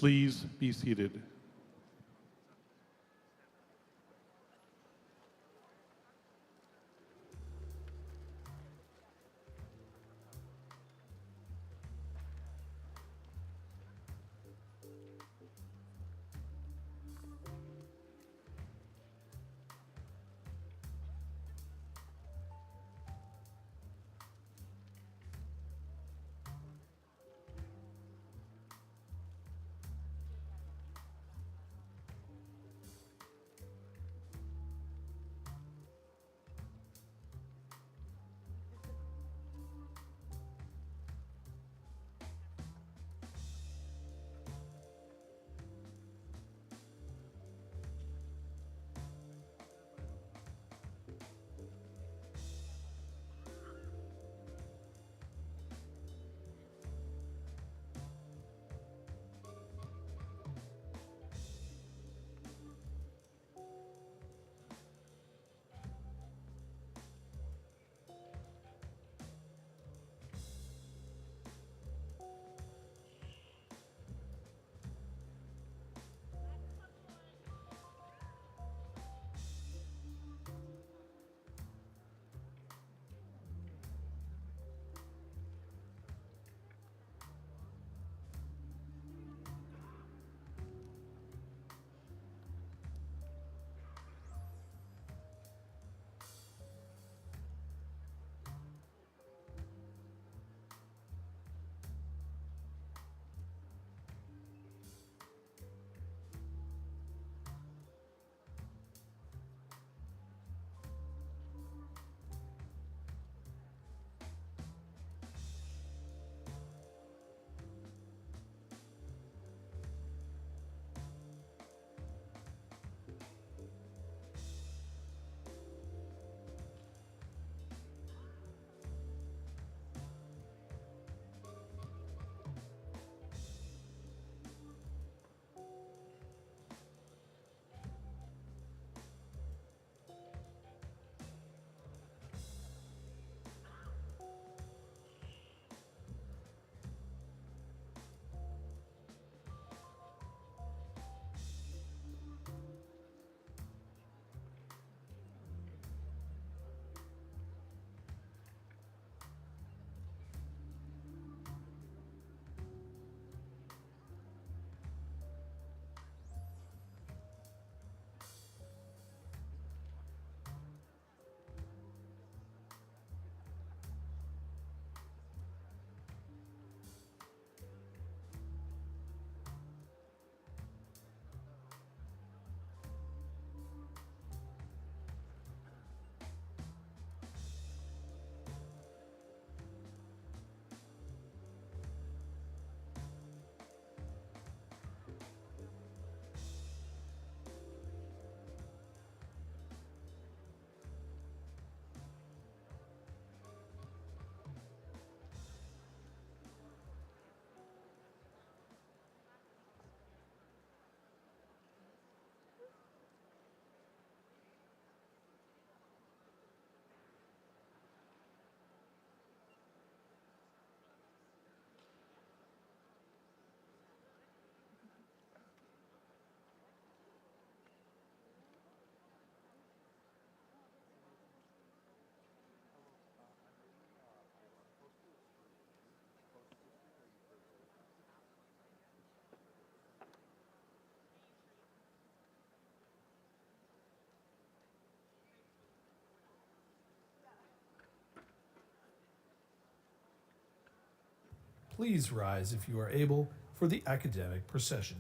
Please be seated. please rise if you are able for the academic procession.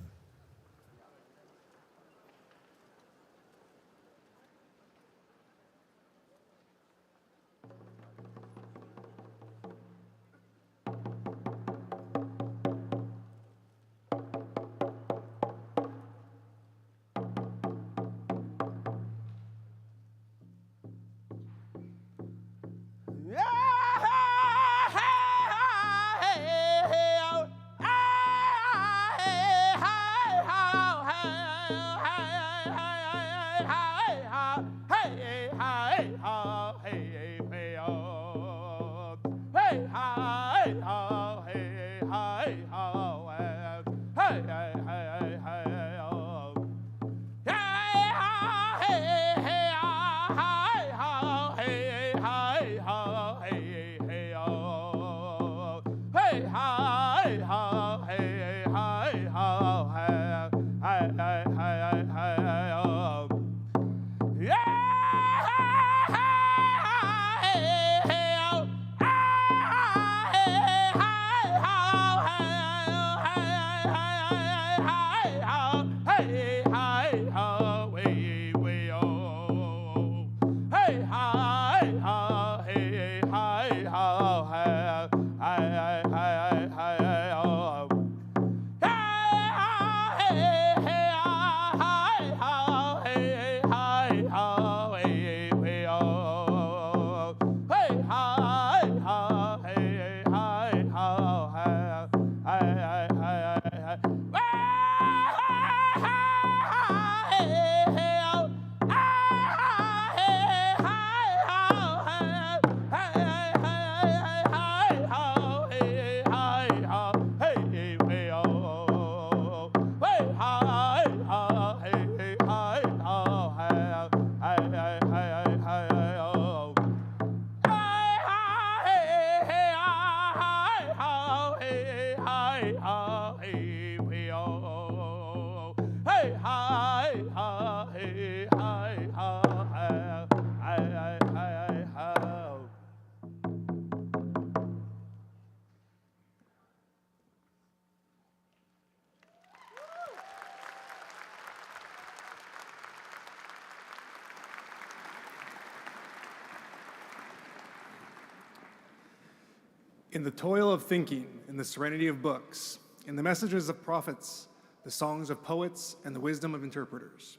In the toil of thinking, in the serenity of books, in the messages of prophets, the songs of poets, and the wisdom of interpreters,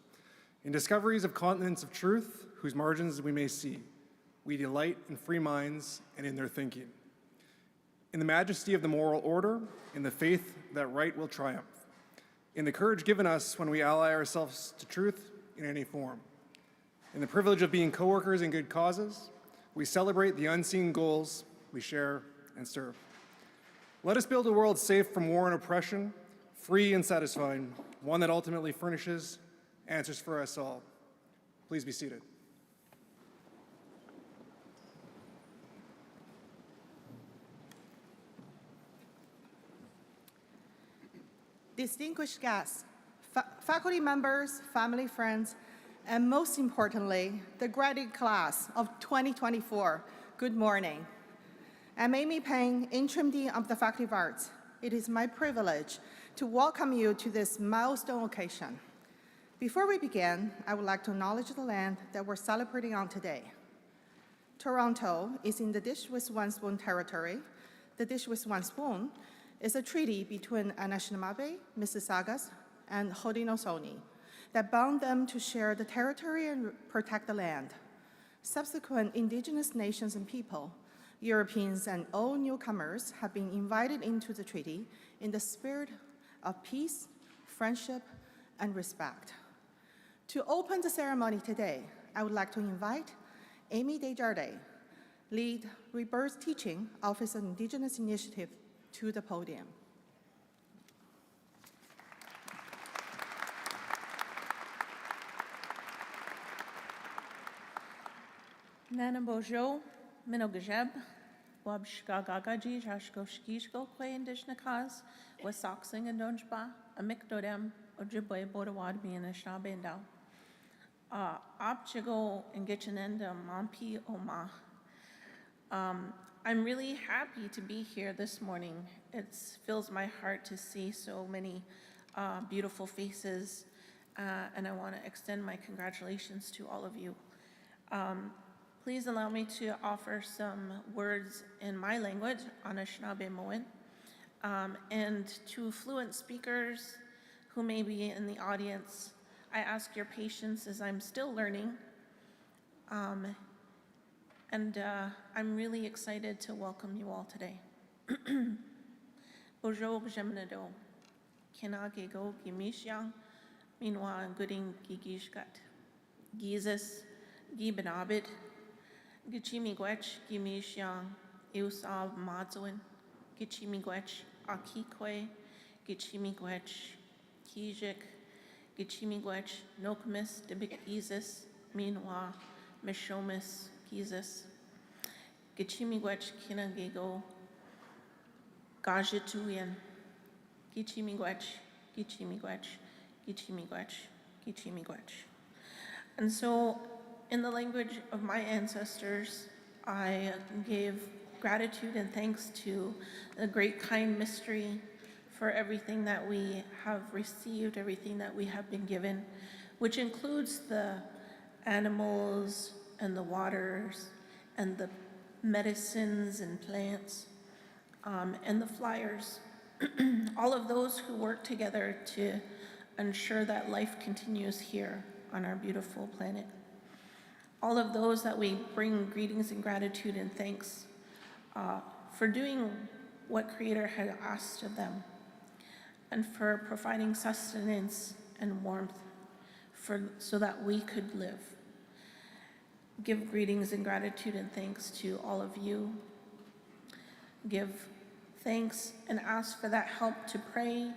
in discoveries of continents of truth, whose margins we may see, we delight in free minds and in their thinking. In the majesty of the moral order, in the faith that right will triumph, in the courage given us when we ally ourselves to truth in any form, in the privilege of being co-workers in good causes, we celebrate the unseen goals we share and serve. Let us build a world safe from war and oppression, free and satisfying, one that ultimately furnishes answers for us all. Please be seated. Distinguished guests, faculty members, family, friends, and most importantly, the graduate class of 2024, good morning. I'm Amy Peng, Interim Dean of the Faculty of Arts. It is my privilege to welcome you to this milestone occasion. Before we begin, I would like to acknowledge the land that we're celebrating on today. Toronto is in the Dish with One Spoon territory. The Dish with One Spoon is a treaty between Anishinaabe, Mississaugas, and Haudenosaunee that bound them to share the territory and protect the land. Subsequent Indigenous nations and people, Europeans and all newcomers have been invited into the treaty in the spirit of peace, friendship, and respect. To open the ceremony today, I would like to invite Amy Desjardins, lead Rebirth Teaching Office of Indigenous Initiative, to the podium. Nana Bojo, Minogajeb, Bob Shkagagaji, Jashko Shkishko, Kwe Indishnakas, Wasoxing and Donjba, Amikdodem, Ojibwe, Bodawad, Mianishna Bendao. Opchigo and Gichinenda, Mampi Oma. I'm really happy to be here this morning. It fills my heart to see so many beautiful faces, and I want to extend my congratulations to all of you. Please allow me to offer some words in my language, Anishinaabemowin, and to fluent speakers who may be in the audience, I ask your patience as I'm still learning. I'm really excited to welcome you all today. Bonjour, Gemnado. Kinagego Gimishyang, Minwa Gooding Gigishkat. Gizis, Gibenabit, Gichimigwech, Gimishyang, Eusab Madzuin, Gichimigwech, Akikwe, Gichimigwech, Kijik, Gichimigwech, Nokmis, Debik Izis, Minwa, Mishomis, Gizis, Gichimigwech, Kinagego, Gajituyan, Gichimigwech, Gichimigwech, Gichimigwech, Gichimigwech. And so, in the language of my ancestors, I gave gratitude and thanks to the great kind mystery for everything that we have received, everything that we have been given, which includes the animals and the waters and the medicines and plants and the flyers, all of those who work together to ensure that life continues here on our beautiful planet. All of those that we bring greetings and gratitude and thanks for doing what Creator had asked of them, and for providing sustenance and warmth so that we could live. Give greetings and gratitude and thanks to all of you. Give thanks and ask for that help to pray,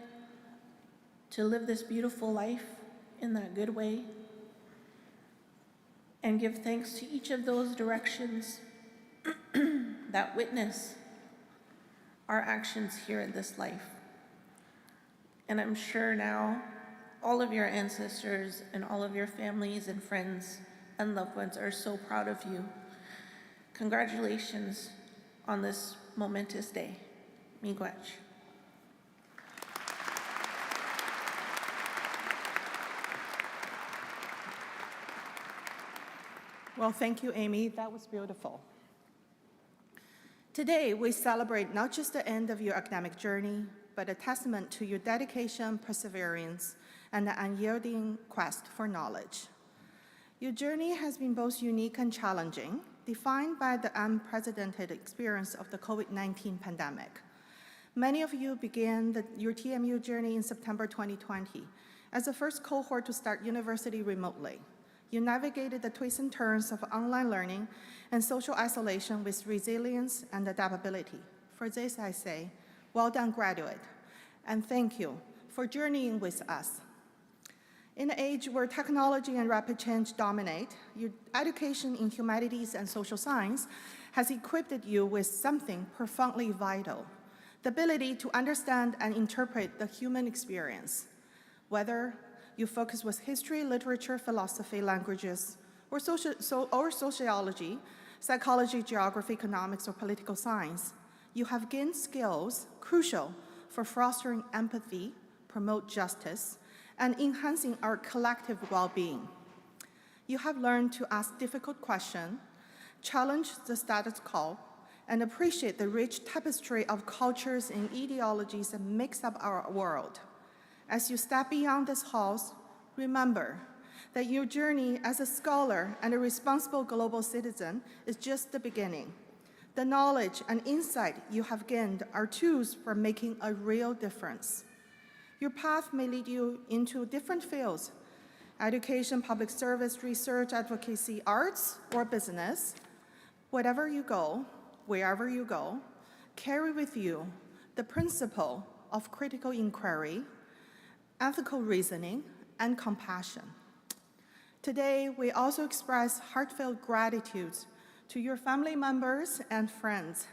to live this beautiful life in that good way. And give thanks to each of those directions that witness our actions here in this life. And I'm sure now all of your ancestors and all of your families and friends and loved ones are so proud of you. Congratulations on this momentous day. Miigwech. Well, thank you, Amy. That was beautiful. Today, we celebrate not just the end of your academic journey, but a testament to your dedication, perseverance, and the unyielding quest for knowledge. Your journey has been both unique and challenging, defined by the unprecedented experience of the COVID-19 pandemic. Many of you began your TMU journey in September 2020 as the first cohort to start university remotely. You navigated the twists and turns of online learning and social isolation with resilience and adaptability. For this, I say, well done, graduate, and thank you for journeying with us. In an age where technology and rapid change dominate, your education in humanities and social science has equipped you with something profoundly vital, the ability to understand and interpret the human experience. Whether you focus with history, literature, philosophy, languages, or sociology, psychology, geography, economics, or political science, you have gained skills crucial for fostering empathy, promote justice, and enhancing our collective well-being. You have learned to ask difficult questions, challenge the status quo, and appreciate the rich tapestry of cultures and ideologies that makes up our world. As you step beyond this halls, remember that your journey as a scholar and a responsible global citizen is just the beginning. The knowledge and insight you have gained are tools for making a real difference. Your path may lead you into different fields: education, public service, research, advocacy, arts, or business. Wherever you go, carry with you the principle of critical inquiry, ethical reasoning, and compassion. Today, we also express heartfelt gratitude to your family members and friends.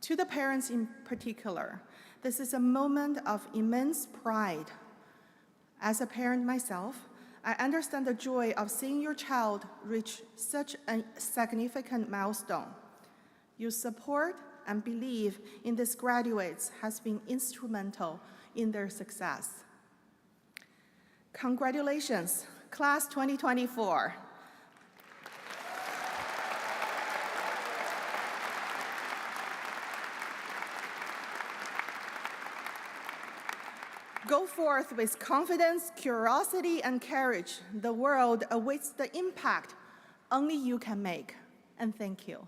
To the parents in particular, this is a moment of immense pride. As a parent myself, I understand the joy of seeing your child reach such a significant milestone. Your support and belief in these graduates has been instrumental in their success. Congratulations, Class 2024. Go forth with confidence, curiosity, and courage. The world awaits the impact only you can make. And thank you.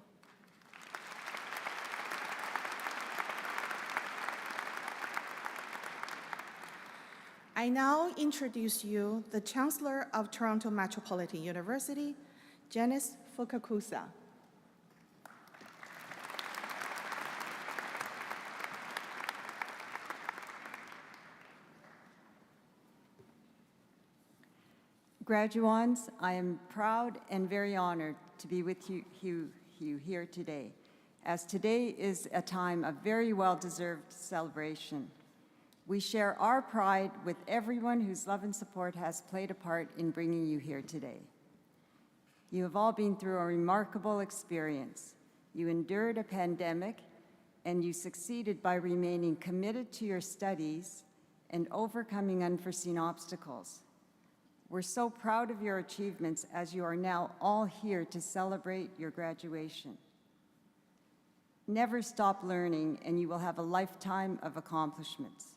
I now introduce you the Chancellor of Toronto Metropolitan University, Janice Fukakusa. Graduands, I am proud and very honored to be with you here today, as today is a time of very well-deserved celebration. We share our pride with everyone whose love and support has played a part in bringing you here today. You have all been through a remarkable experience. You endured a pandemic, and you succeeded by remaining committed to your studies and overcoming unforeseen obstacles. We're so proud of your achievements as you are now all here to celebrate your graduation. Never stop learning, and you will have a lifetime of accomplishments.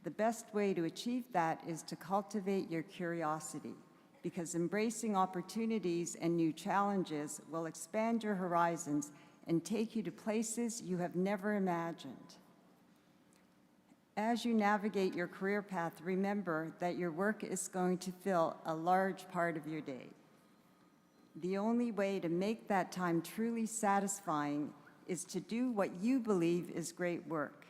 The best way to achieve that is to cultivate your curiosity, because embracing opportunities and new challenges will expand your horizons and take you to places you have never imagined. As you navigate your career path, remember that your work is going to fill a large part of your day. The only way to make that time truly satisfying is to do what you believe is great work.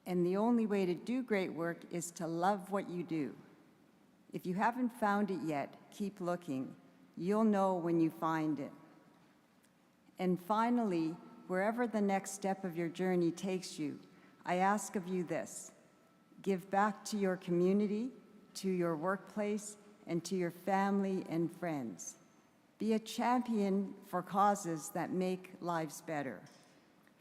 And the only way to do great work is to love what you do. If you haven't found it yet, keep looking. You'll know when you find it. And finally, wherever the next step of your journey takes you, I ask of you this: give back to your community, to your workplace, and to your family and friends. Be a champion for causes that make lives better.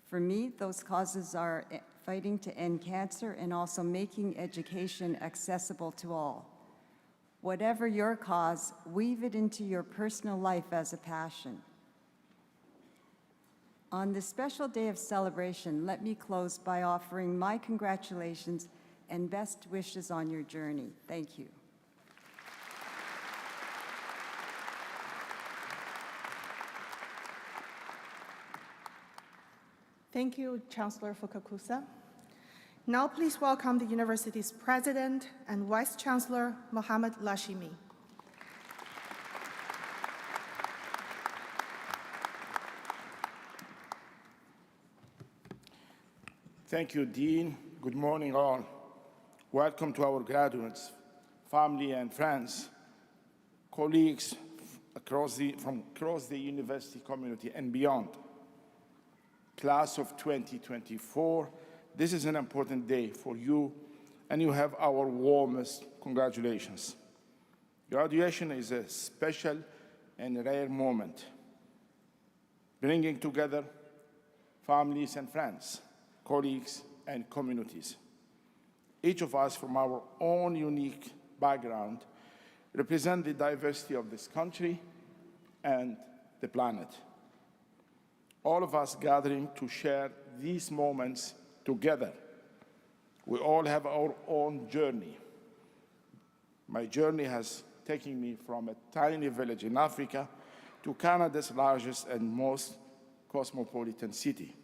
For me, those causes are fighting to end cancer and also making education accessible to all. Whatever your cause, weave it into your personal life as a passion. On this special day of celebration, let me close by offering my congratulations and best wishes on your journey. Thank you. Thank you, Chancellor Fukakusa. Now please welcome the university's President and Vice Chancellor, Mohamed Lashimi. Thank you, Dean. Good morning, all. Welcome to our graduates, family and friends, colleagues from across the university community and beyond. Class of 2024, this is an important day for you, and you have our warmest congratulations. Graduation is a special and rare moment, bringing together families and friends, colleagues and communities. Each of us, from our own unique background, represent the diversity of this country and the planet. All of us gathering to share these moments together. We all have our own journey. My journey has taken me from a tiny village in Africa to Canada's largest and most cosmopolitan city.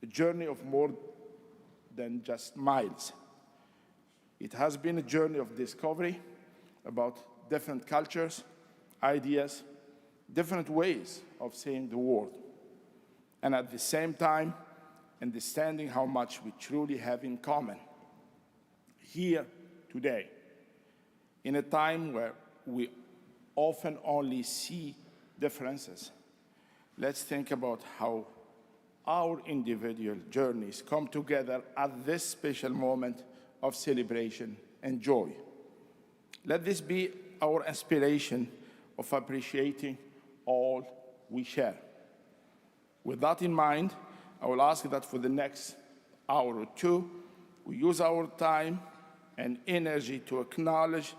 A journey of more than just miles. It has been a journey of discovery about different cultures, ideas, different ways of seeing the world, and at the same time, understanding how much we truly have in common. Here today, in a time where we often only see differences, let's think about how our individual journeys come together at this special moment of celebration and joy. Let this be our aspiration of appreciating all we share. With that in mind, I will ask that for the next hour or two, we use our time and energy to acknowledge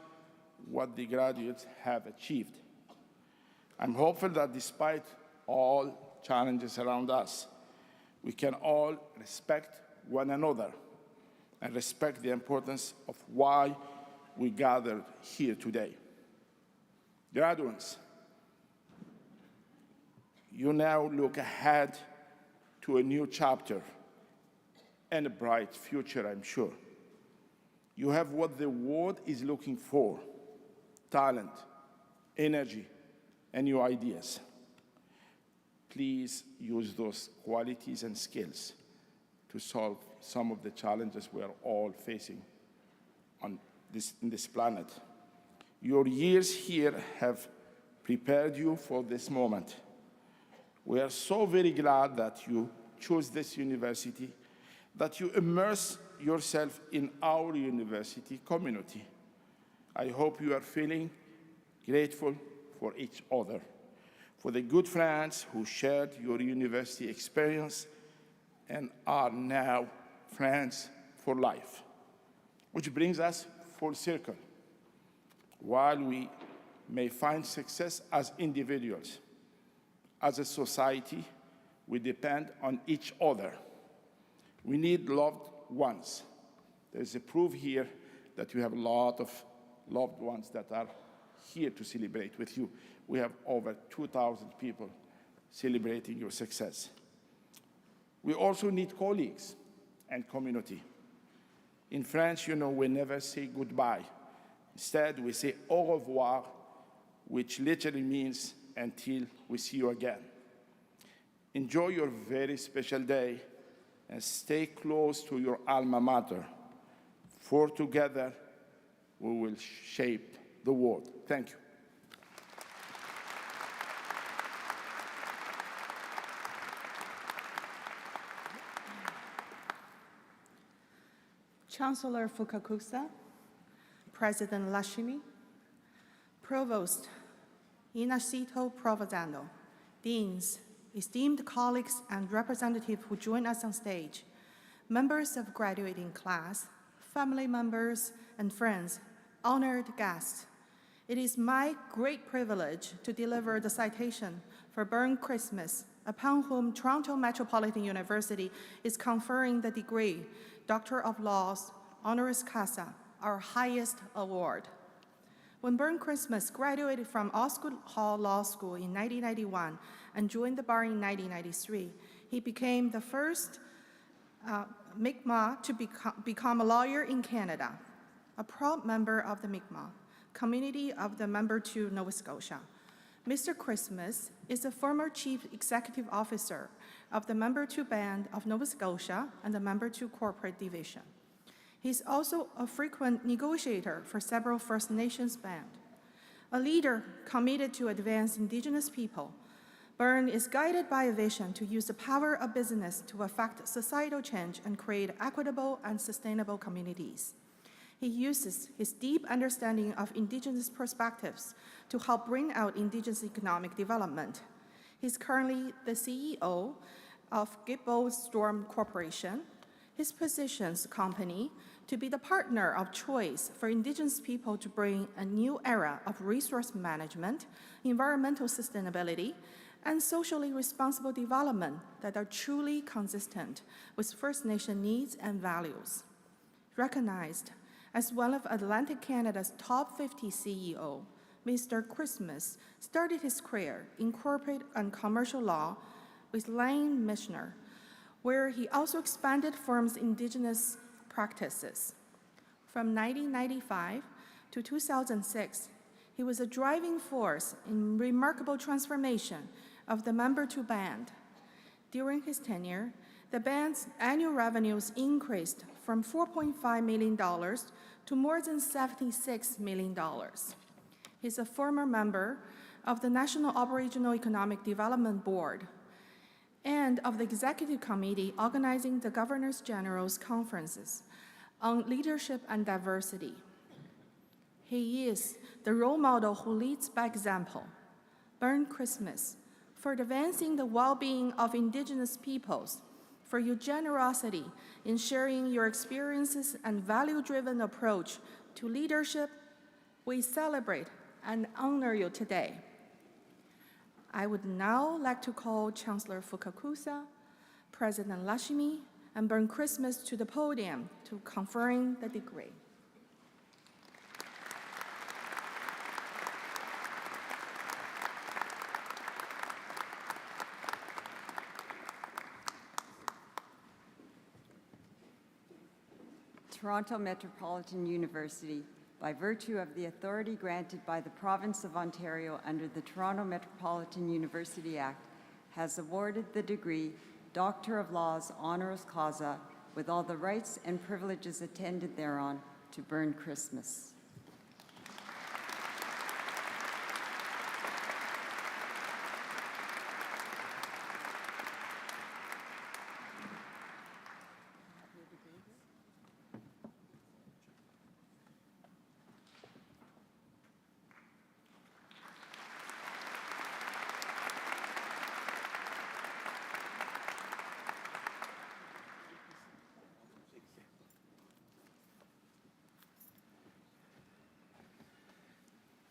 what the graduates have achieved. I'm hopeful that despite all challenges around us, we can all respect one another and respect the importance of why we gathered here today. Graduates, you now look ahead to a new chapter and a bright future, I'm sure. You have what the world is looking for: talent, energy, and new ideas. Please use those qualities and skills to solve some of the challenges we are all facing in this planet. Your years here have prepared you for this moment. We are so very glad that you chose this university, that you immerse yourself in our university community. I hope you are feeling grateful for each other, for the good friends who shared your university experience and are now friends for life. Which brings us full circle. While we may find success as individuals, as a society, we depend on each other. We need loved ones. There's a proof here that you have a lot of loved ones that are here to celebrate with you. We have over 2,000 people celebrating your success. We also need colleagues and community. In French, you know, we never say goodbye. Instead, we say au revoir, which literally means until we see you again. Enjoy your very special day and stay close to your alma mater, for together we will shape the world. Thank you. Chancellor Fukakusa, President Lashimi, Provost Inacito Provenzano, Deans, esteemed colleagues and representatives who join us on stage, members of graduating class, family members, and friends, honored guests. It is my great privilege to deliver the citation for Burn Christmas, upon whom Toronto Metropolitan University is conferring the degree, Doctor of Laws, honoris causa, our highest award. When Burn Christmas graduated from Osgoode Hall Law School in 1991 and joined the bar in 1993, he became the first Mi'kmaq to become a lawyer in Canada, a proud member of the Mi'kmaq community of the Member 2 Nova Scotia. Mr. Christmas is the former Chief Executive Officer of the Member 2 Band of Nova Scotia and the Member 2 Corporate Division. He's also a frequent negotiator for several First Nations bands. A leader committed to advance Indigenous people, Burn is guided by a vision to use the power of business to affect societal change and create equitable and sustainable communities. He uses his deep understanding of Indigenous perspectives to help bring out Indigenous economic development. He's currently the CEO of Gitbo Storm Corporation. His positions the company to be the partner of choice for Indigenous people to bring a new era of resource management, environmental sustainability, and socially responsible development that are truly consistent with First Nation needs and values. Recognized as one of Atlantic Canada's top 50 CEO, Mr. Christmas started his career in corporate and commercial law with Lane Mishner, where he also expanded firms' Indigenous practices. From 1995 to 2006, he was a driving force in remarkable transformation of the Member 2 Band. During his tenure, the band's annual revenues increased from $4.5 million to more than $76 million. He's a former member of the National Aboriginal Economic Development Board and of the Executive Committee organizing the Governors General's conferences on leadership and diversity. He is the role model who leads by example. Burn Christmas, for advancing the well-being of Indigenous peoples, for your generosity in sharing your experiences and value-driven approach to leadership. We celebrate and honor you today. I would now like to call Chancellor Fukakusa, President Lashmi, and Burn Christmas to the podium to conferring the degree. Toronto Metropolitan University, by virtue of the authority granted by the Province of Ontario under the Toronto Metropolitan University Act, has awarded the degree Doctor of Laws honoris causa with all the rights and privileges attended thereon to Burn Christmas.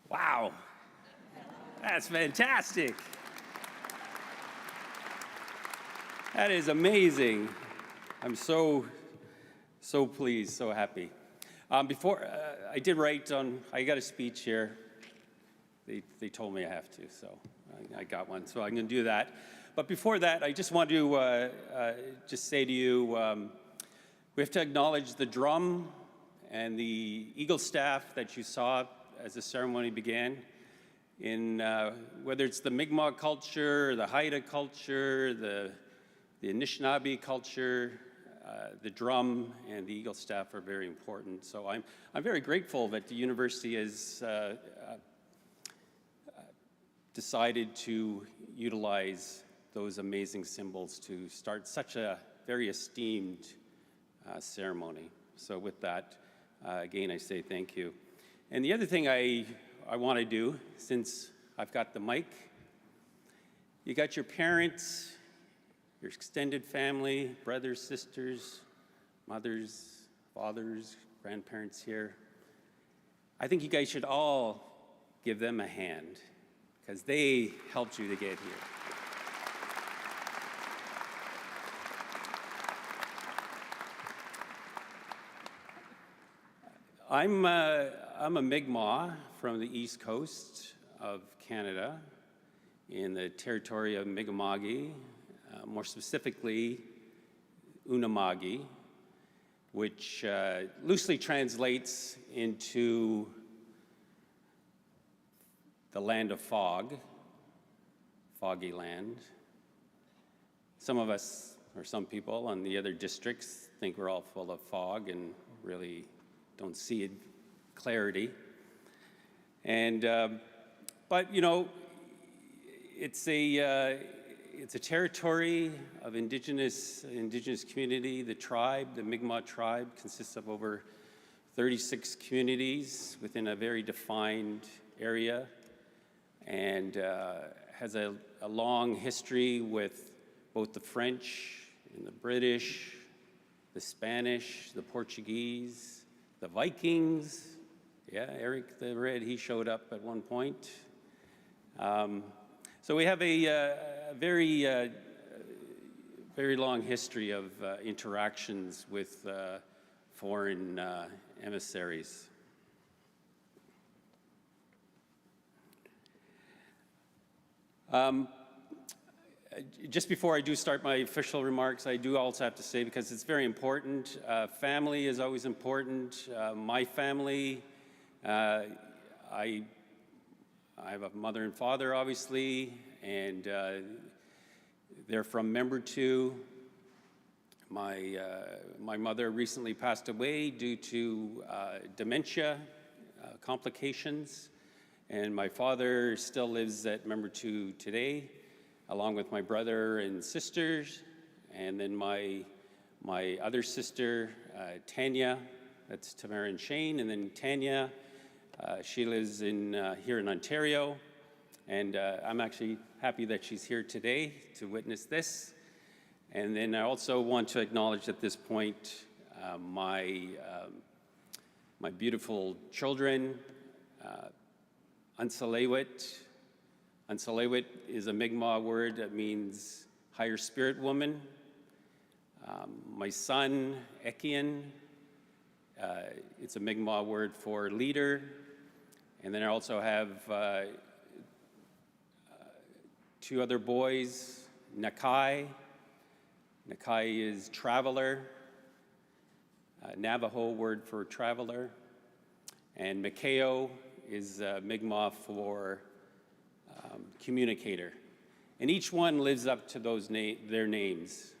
Wow, that's fantastic. That is amazing. I'm so pleased, so happy. Before, I did write on, I got a speech here. They told me I have to, so I got one, so I'm gonna do that. But before that, I just want to just say to you, we have to acknowledge the drum and the eagle staff that you saw as the ceremony began, in whether it's the Mi'kmaq culture, the Haida culture, the Anishinaabe culture, the drum and the eagle staff are very important. So I'm very grateful that the university has decided to utilize those amazing symbols to start such a very esteemed ceremony. So with that, again, I say thank you. And the other thing I want to do, since I've got the mic, you got your parents, your extended family, brothers, sisters, mothers, fathers, grandparents here. I think you guys should all give them a hand, because they helped you to get here. I'm a Mi'kmaq from the east coast of Canada in the territory of Mi'kma'ki, more specifically Unama'ki, which loosely translates into the land of fog, foggy land. Some of us, or some people in the other districts, think we're all full of fog and really don't see it clarity. And but you know, it's a territory of indigenous community. The tribe, the Mi'kmaq tribe, consists of over 36 communities within a very defined area, and has a long history with both the French and the British, the Spanish, the Portuguese, the Vikings. Yeah, Eric the Red, he showed up at one point. So we have a very long history of interactions with foreign emissaries. Just before I do start my official remarks, I do also have to say, because it's very important, family is always important. My family, I have a mother and father, obviously, and they're from Membertou. My mother recently passed away due to dementia complications, and my father still lives at Membertou today, along with my brother and sisters, and then my other sister, Tanya, that's Tamara and Shane, and then Tanya, she lives here in Ontario, and I'm actually happy that she's here today to witness this. And then I also want to acknowledge at this point my beautiful children, Ansalewit. Ansalewit is a Mi'kmaq word that means higher spirit woman. My son, Ekian, it's a Mi'kmaq word for leader. And then I also have two other boys, Nakai. Nakai is traveler, Navajo word for traveler. And Makeo is Mi'kmaq for communicator. And each one lives up to their names.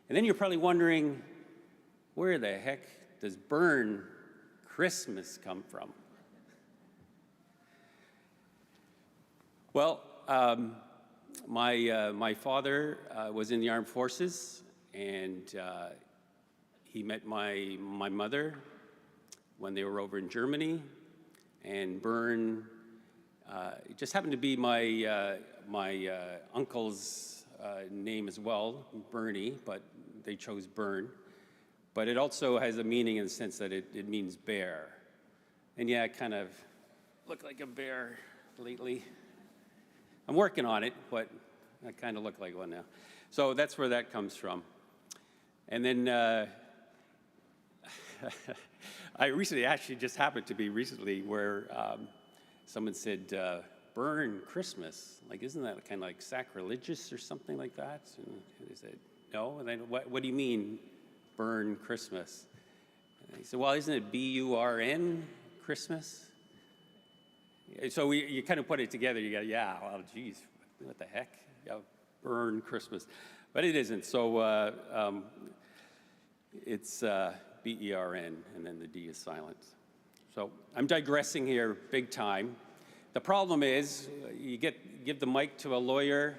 And then you're probably wondering, where the heck does Burn Christmas come from? Well, my father was in the armed forces, and he met my mother when they were over in Germany. And Bern it just happened to be my uncle's name as well, Bernie, but they chose Bern. But it also has a meaning in the sense that it means bear. And yeah, I kind of look like a bear lately. I'm working on it, but I kind of look like one now. So that's where that comes from. And then I recently, actually just happened to be recently where someone said, burn Christmas. Like, isn't that kind of like sacrilegious or something like that? And they said, no. And then, what do you mean, burn Christmas? And he said, well, isn't it B-U-R-N, Christmas? So you kind of put it together. You go, yeah, well, geez, what the heck? Yeah, burn Christmas. But it isn't. So it's B-E-R-N, and then the D is silent. So I'm digressing here big time. The problem is, you give the mic to a lawyer,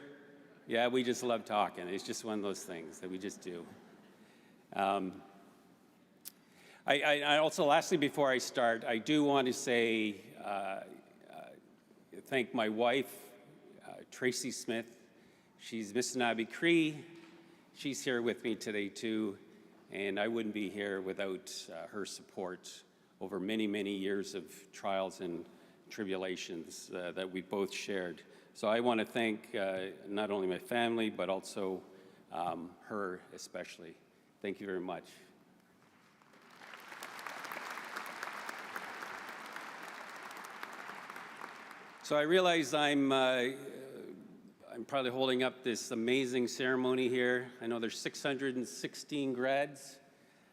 yeah, we just love talking. It's just one of those things that we just do. I also, lastly, before I start, I do want to say, thank my wife, Tracy Smith. She's Mississinapi Cree. She's here with me today too, and I wouldn't be here without her support over many, many years of trials and tribulations that we both shared. So I want to thank not only my family, but also her especially. Thank you very much. So I realize I'm probably holding up this amazing ceremony here. I know there's 616 grads.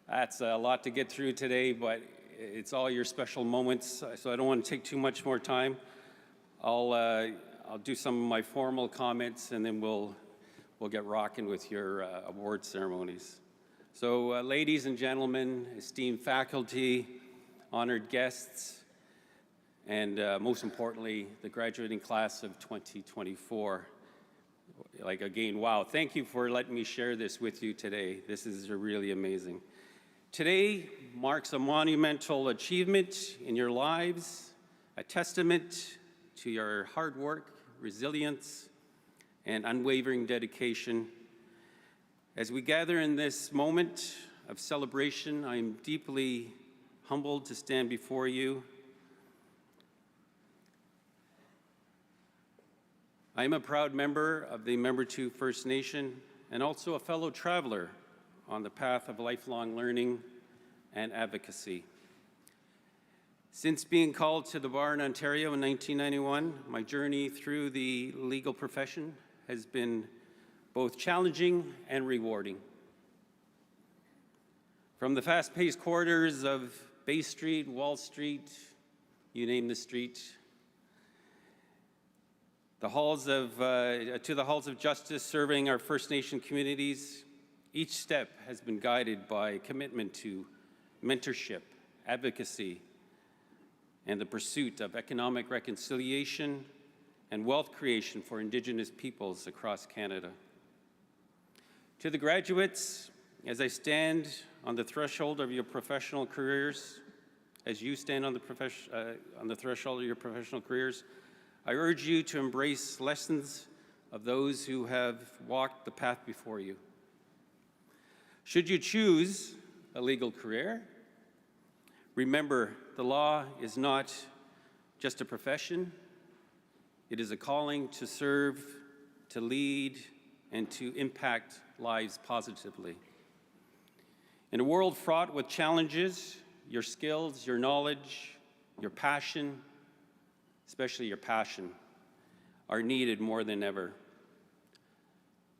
That's a lot to get through today, but it's all your special moments, so I don't want to take too much more time. I'll do some of my formal comments, and then we'll get rocking with your award ceremonies. So ladies and gentlemen, esteemed faculty, honored guests, and most importantly, the graduating class of 2024. Like, again, wow, thank you for letting me share this with you today. This is really amazing. Today marks a monumental achievement in your lives, a testament to your hard work, resilience, and unwavering dedication. As we gather in this moment of celebration, I am deeply humbled to stand before you. I am a proud member of the Membertou First Nation and also a fellow traveler on the path of lifelong learning and advocacy. Since being called to the bar in Ontario in 1991, my journey through the legal profession has been both challenging and rewarding. From the fast-paced corridors of Bay Street, Wall Street, you name the street, to the halls of justice serving our First Nation communities, each step has been guided by commitment to mentorship, advocacy, and the pursuit of economic reconciliation and wealth creation for Indigenous peoples across Canada. To the graduates, as I stand on the threshold of your professional careers, as you stand on the threshold of your professional careers, I urge you to embrace lessons of those who have walked the path before you. Should you choose a legal career, remember the law is not just a profession, it is a calling to serve, to lead, and to impact lives positively. In a world fraught with challenges, your skills, your knowledge, your passion, especially your passion, are needed more than ever.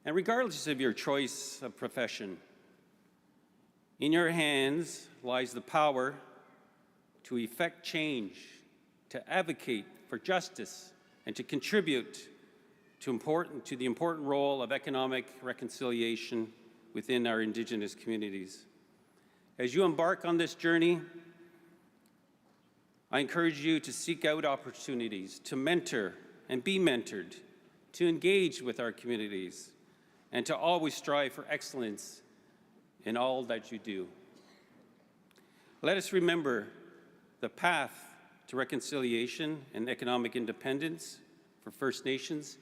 And regardless of your choice of profession, in your hands lies the power to effect change, to advocate for justice, and to contribute to the important role of economic reconciliation within our Indigenous communities. As you embark on this journey, I encourage you to seek out opportunities to mentor and be mentored, to engage with our communities, and to always strive for excellence in all that you do. Let us remember the path to reconciliation and economic independence for First Nations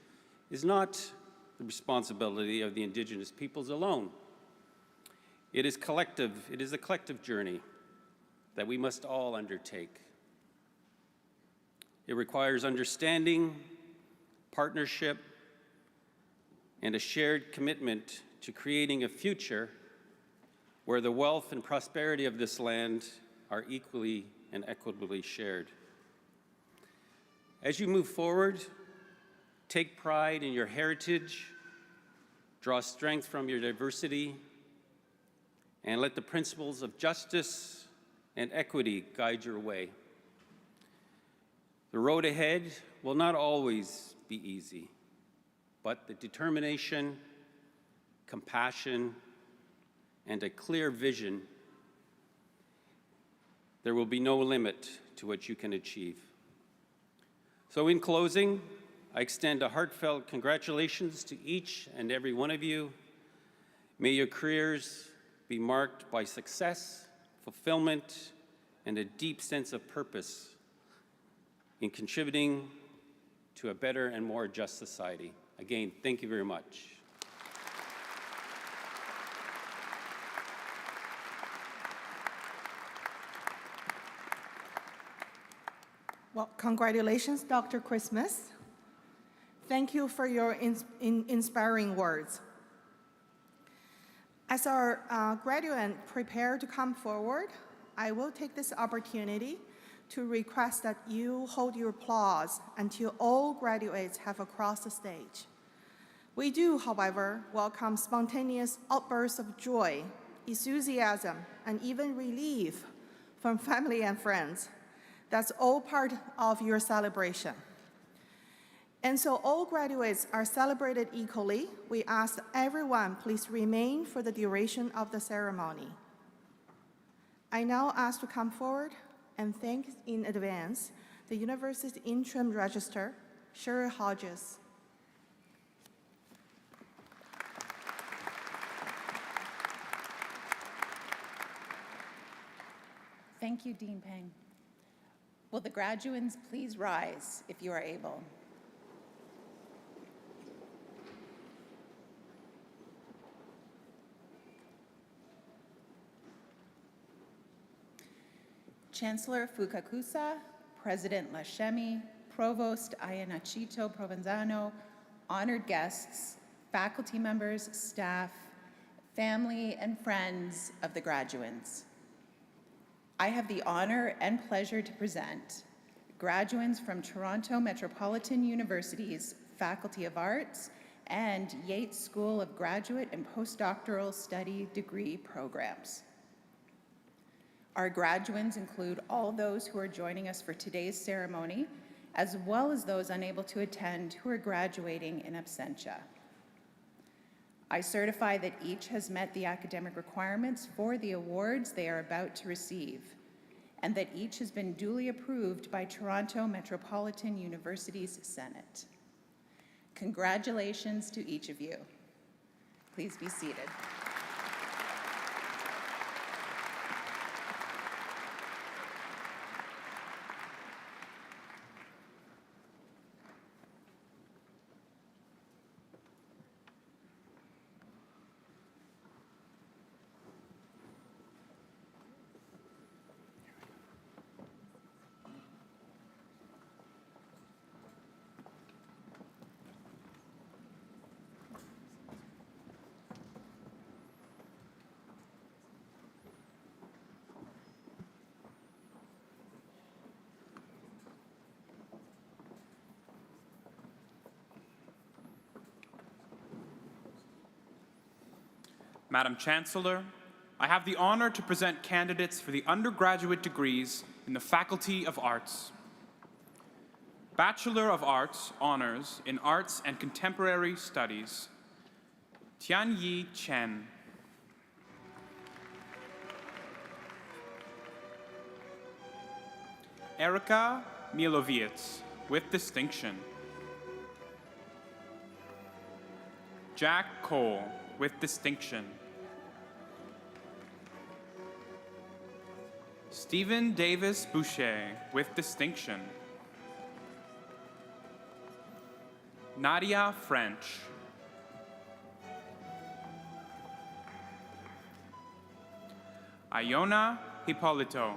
is not the responsibility of the Indigenous peoples alone. It is a collective journey that we must all undertake. It requires understanding, partnership, and a shared commitment to creating a future where the wealth and prosperity of this land are equally and equitably shared. As you move forward, take pride in your heritage, draw strength from your diversity, and let the principles of justice and equity guide your way. The road ahead will not always be easy, but the determination, compassion, and a clear vision, there will be no limit to what you can achieve. So in closing, I extend a heartfelt congratulations to each and every one of you. May your careers be marked by success, fulfillment, and a deep sense of purpose in contributing to a better and more just society. Again, thank you very much. Well, congratulations, Dr. Christmas. Thank you for your inspiring words. As our graduates prepare to come forward, I will take this opportunity to request that you hold your applause until all graduates have crossed the stage. We do, however, welcome spontaneous outbursts of joy, enthusiasm, and even relief from family and friends. That's all part of your celebration. And so all graduates are celebrated equally. We ask everyone please remain for the duration of the ceremony. I now ask to come forward and thank in advance the university's interim registrar, Sherry Hodges. Thank you, Dean Peng. Will the graduands please rise if you are able? Chancellor Fukakusa, President Lashemi, Provost Ayanachito Provenzano, honored guests, faculty members, staff, family, and friends of the graduands. I have the honor and pleasure to present graduands from Toronto Metropolitan University's Faculty of Arts and Yeates School of Graduate and Postdoctoral Study degree programs. Our graduands include all those who are joining us for today's ceremony, as well as those unable to attend who are graduating in absentia. I certify that each has met the academic requirements for the awards they are about to receive, and that each has been duly approved by Toronto Metropolitan University's Senate. Congratulations to each of you. Please be seated. Madam Chancellor, I have the honor to present candidates for the undergraduate degrees in the Faculty of Arts. Bachelor of Arts Honors in Arts and Contemporary Studies, Tianyi Chen. Erica Milovietz, with distinction. Jack Cole, with distinction. Stephen Davis Boucher, with distinction. Nadia French. Iona Hippolito.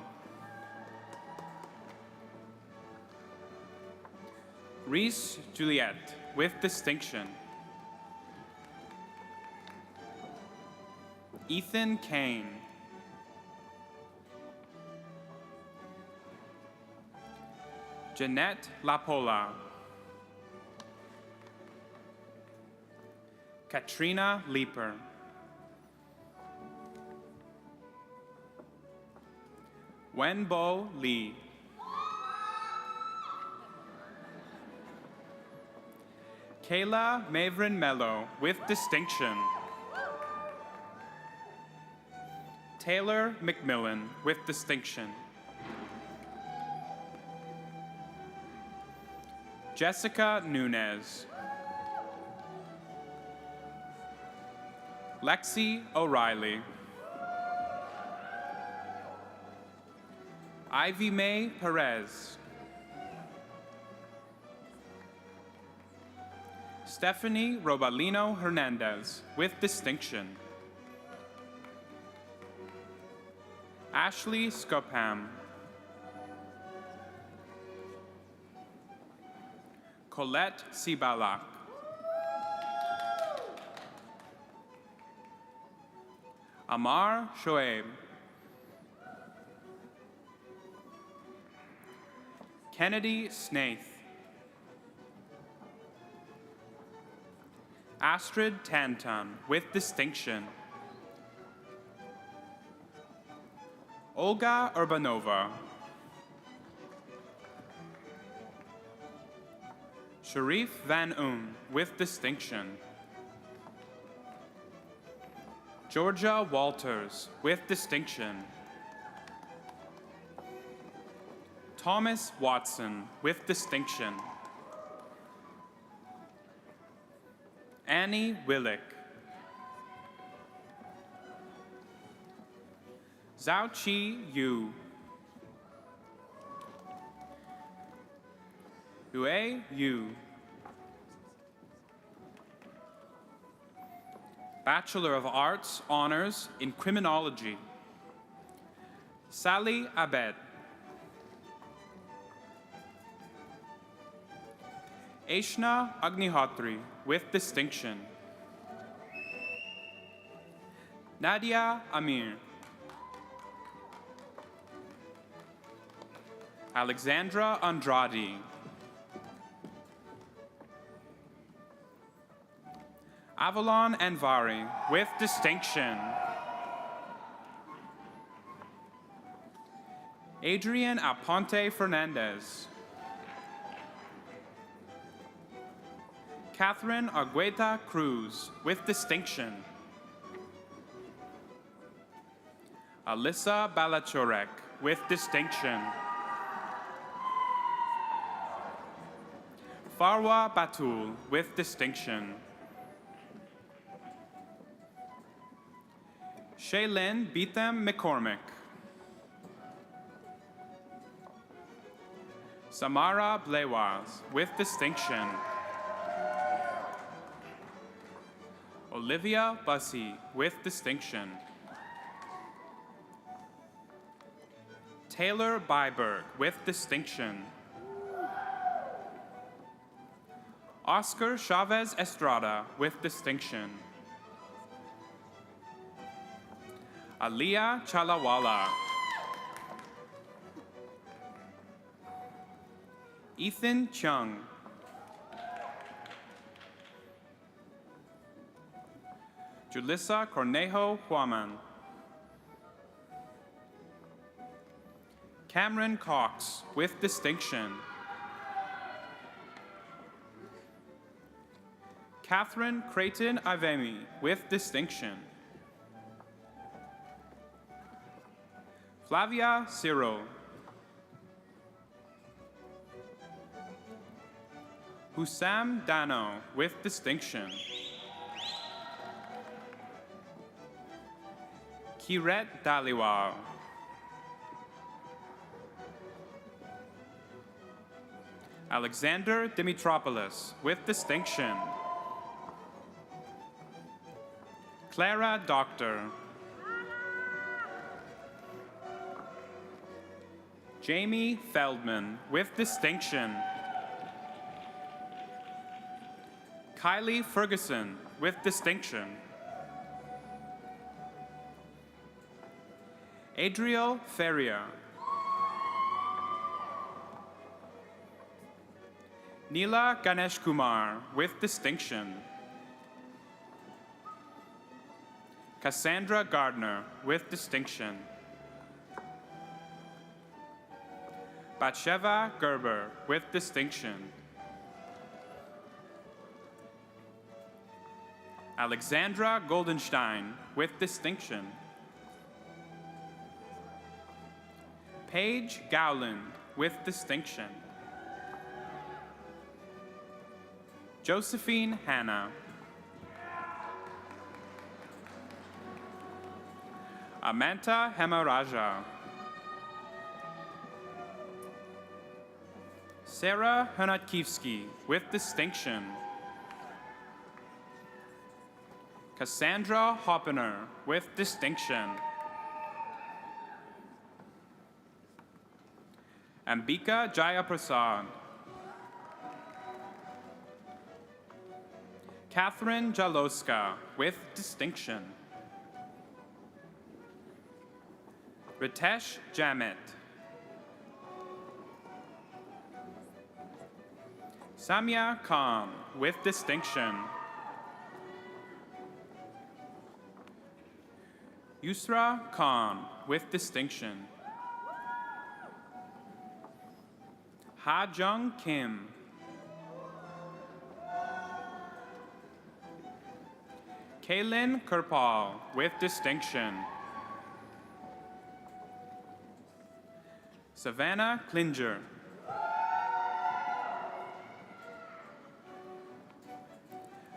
Reese Juliette, with distinction. Ethan Kane. Jeanette Lapola. Katrina Leeper. Wenbo Lee. Kayla Mavrin Mello, with distinction. Taylor McMillan, with distinction. Jessica Nunez. Lexi O'Reilly. Ivy Mae Perez. Stephanie Robalino Hernandez, with distinction. Ashley Scopham. Colette Sibalak. Amar Shoaib. Kennedy Snaith. Astrid Tanton, with distinction. Olga Urbanova. Sharif Van Oon, with distinction. Georgia Walters, with distinction. Thomas Watson, with distinction. Annie Willick. Zhao Chi Yu. Yue Yu. Bachelor of Arts Honors in Criminology, Sally Abed. Aishna Agnihotri, with distinction. Nadia Amir. Alexandra Andrade. Avalon Anvari, with distinction. Adrian Aponte Fernandez. Catherine Argueta Cruz, with distinction. Alyssa Balachorek, with distinction. Farwa Batul, with distinction. Shaylin Beetham McCormick. Samara Blewaz, with distinction. Olivia Bussey, with distinction. Taylor Byberg, with distinction. Oscar Chavez Estrada, with distinction. Aliyah Chalawala. Ethan Chung. Julissa Cornejo Huaman. Cameron Cox, with distinction. Catherine Creighton Ivemi, with distinction. Flavia Ciro. Hussam Dano, with distinction. Kiret Daliwal. Alexander Dimitropoulos, with distinction. Clara Doctor. Jamie Feldman, with distinction. Kylie Ferguson, with distinction. Adriel Feria. Neela Ganesh Kumar, with distinction. Cassandra Gardner, with distinction. Batsheva Gerber, with distinction. Alexandra Goldenstein, with distinction. Paige Gowland, with distinction. Josephine Hanna. Amanta Hemaraja. Sarah Honatkivsky, with distinction. Cassandra Hoppener, with distinction. Ambika Jayaprasad. Catherine Jaloska, with distinction. Ritesh Jamit. Samia Khan, with distinction. Yusra Khan, with distinction. Ha Jung Kim. Kaylin Kirpal, with distinction. Savannah Klinger.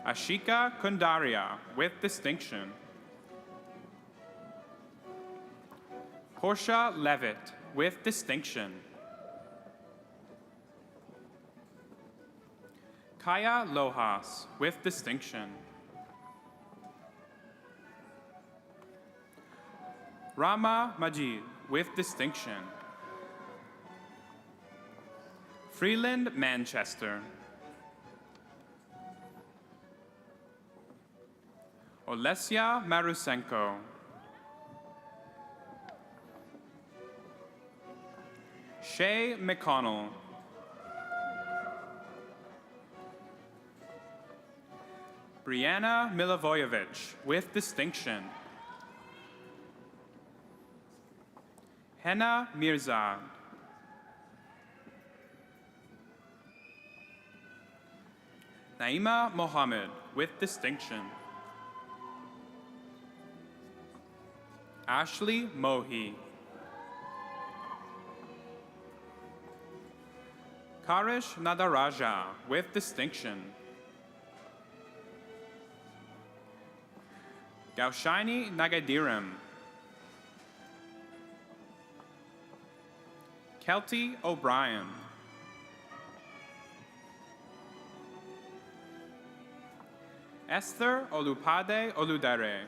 Ashika Kundaria, with distinction. Portia Levitt, with distinction. Kaya Lohas, with distinction. Rama Majid, with distinction. Freeland Manchester. Olesia Marusenko. Shay McConnell. Brianna Milivojevic, with distinction. Henna Mirzad. Naima Mohammed, with distinction. Ashley Mohi. Karish Nadaraja, with distinction. Gaushini Nagadiram. Kelty O'Brien. Esther Olupade Oludare.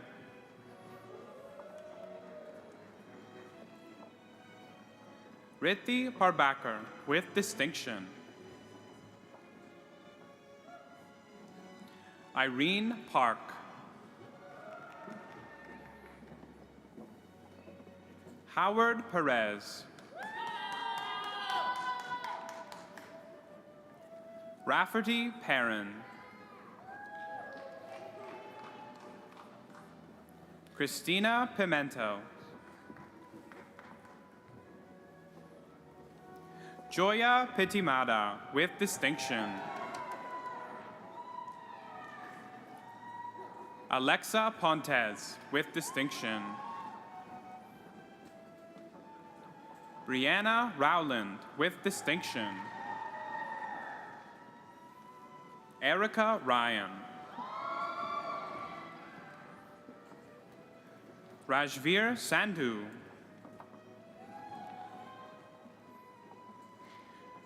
Rithi Parbakar, with distinction. Irene Park. Howard Perez. Rafferty Perrin. Christina Pimento. Joya Pitimada with distinction. Alexa Pontes with distinction. Brianna Rowland with distinction. Erica Ryan. Rajveer Sandhu.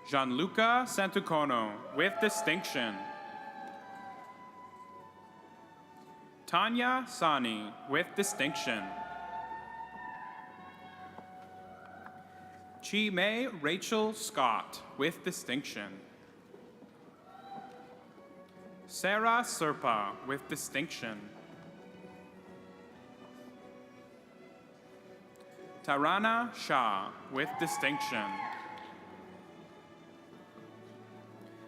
Gianluca Santucono with distinction. Tanya Sani with distinction. Chi May Rachel Scott with distinction. Sarah Serpa with distinction. Tarana Shah with distinction.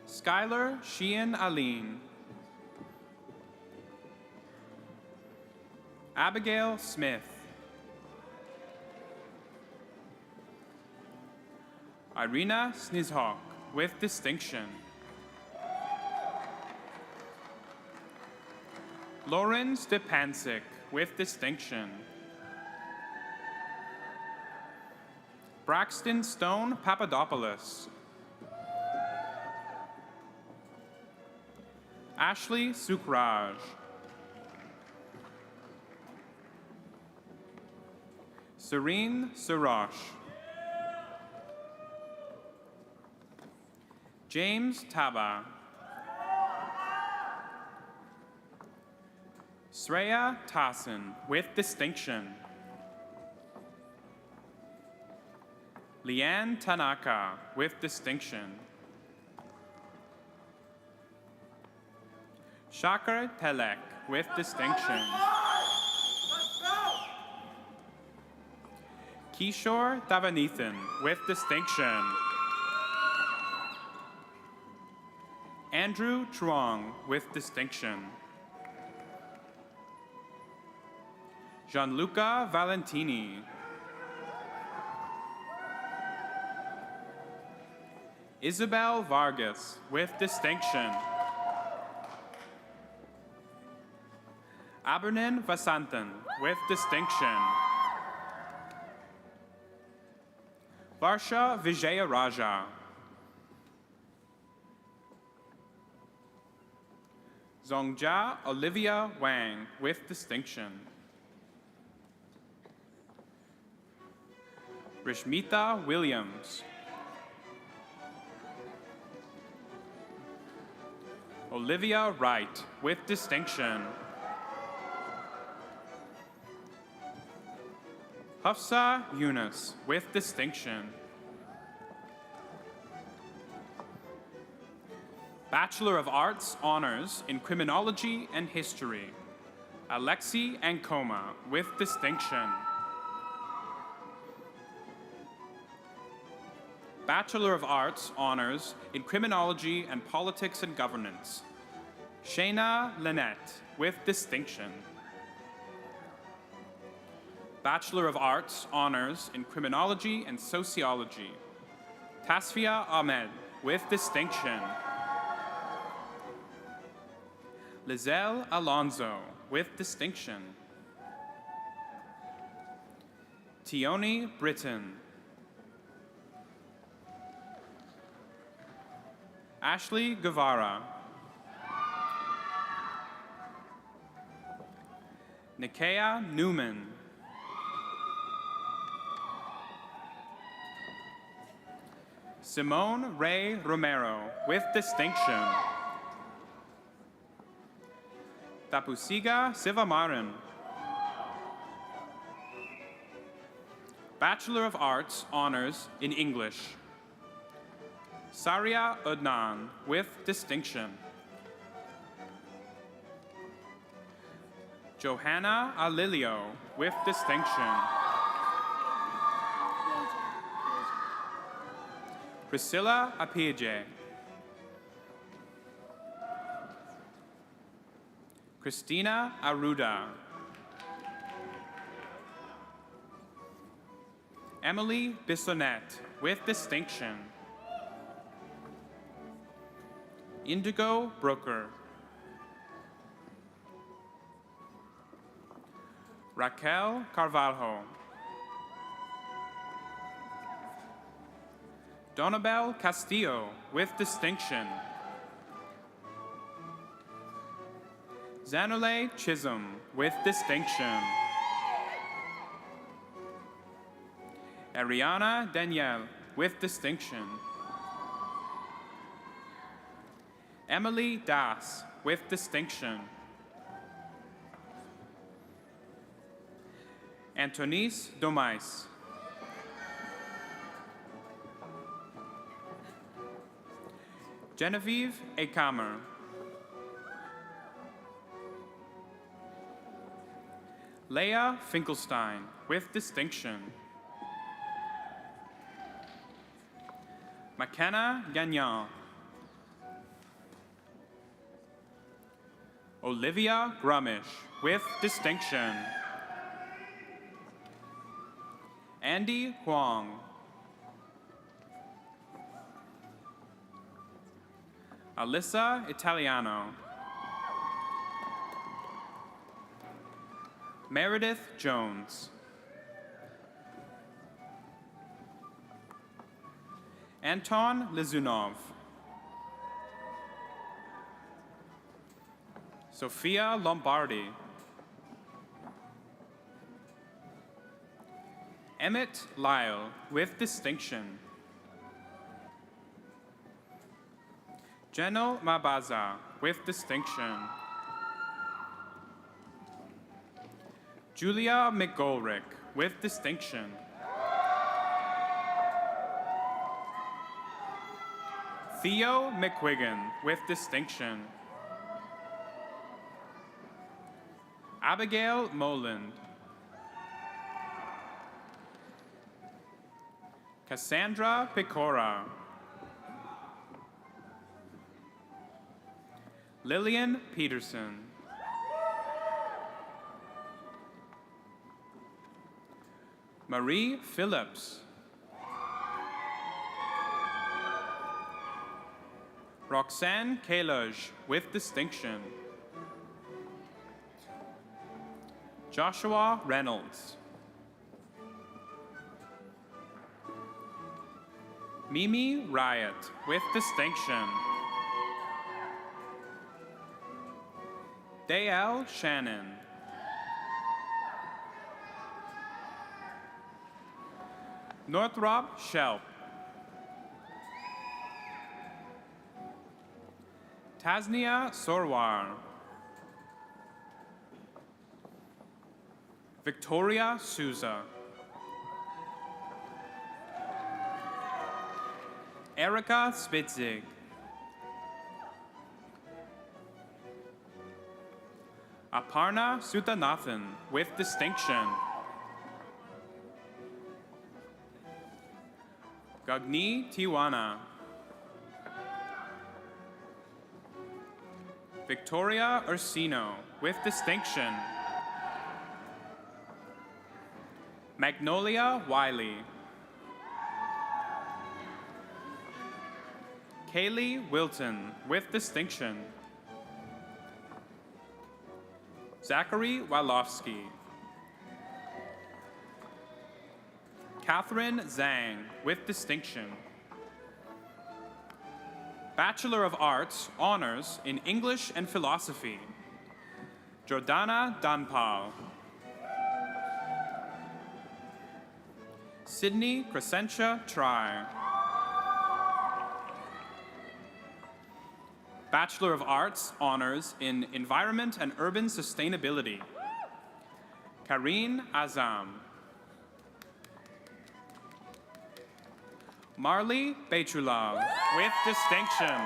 Skylar Sheehan Aline. Abigail Smith. Irina Snizhawk with distinction. Lauren Stepancic with distinction. Braxton Stone Papadopoulos. Ashley Sukraj. Serene Surash. James Taba. Sreya Tassin with distinction. Leanne Tanaka with distinction. Shakar Telek with distinction. Kishore Davanithan with distinction. Andrew Truong with distinction. Gianluca Valentini. Isabel Vargas with distinction. Abernan Vasantan with distinction. Varsha Vijayaraja. Zongja Olivia Wang with distinction. Rishmita Williams. Olivia Wright with distinction. Hafsa Yunus with distinction. Bachelor of Arts Honors in Criminology and History, Alexi Ankoma with distinction. Bachelor of Arts Honors in Criminology and Politics and Governance, Shayna Lynette with distinction. Bachelor of Arts Honors in Criminology and Sociology, Tasfia Ahmed with distinction. Lizelle Alonso with distinction. Tioni Britton. Ashley Guevara. Nikea Newman. Simone Ray Romero with distinction. Tapusiga Sivamaran. Bachelor of Arts Honors in English, Saria Udnan with distinction. Johanna Alilio with distinction. Priscilla Apije. Christina Aruda. Emily Bissonnette, with distinction. Indigo Brooker. Raquel Carvalho. Donabel Castillo, with distinction. Zanole Chisholm, with distinction. Ariana Danielle, with distinction. Emily Das, with distinction. Antonice Domais. Genevieve Akamer. Leah Finkelstein, with distinction. McKenna Gagnon. Olivia Grumish, with distinction. Andy Huang. Alyssa Italiano. Meredith Jones. Anton Lizunov. Sophia Lombardi. Emmett Lyle, with distinction. Jeno Mabaza, with distinction. Julia McGolrick, with distinction. Theo McQuiggan, with distinction. Abigail Moland. Cassandra Pecora. Lillian Peterson. Marie Phillips. Roxanne Kalej, with distinction. Joshua Reynolds. Mimi Riot, with distinction. Dale Shannon. Northrop Shelp. Tasnia Sorwar. Victoria Souza. Erica Spitzig. Aparna Suthanathan, with distinction. Gagni Tiwana. Victoria Ursino, with distinction. Magnolia Wiley. Kaylee Wilton, with distinction. Zachary Walowski. Catherine Zhang, with distinction. Bachelor of Arts, Honors in English and Philosophy. Jordana Danpal. Sydney Crescentia Try. Bachelor of Arts, Honors in Environment and Urban Sustainability. Karine Azam. Marley Bechulov, with distinction.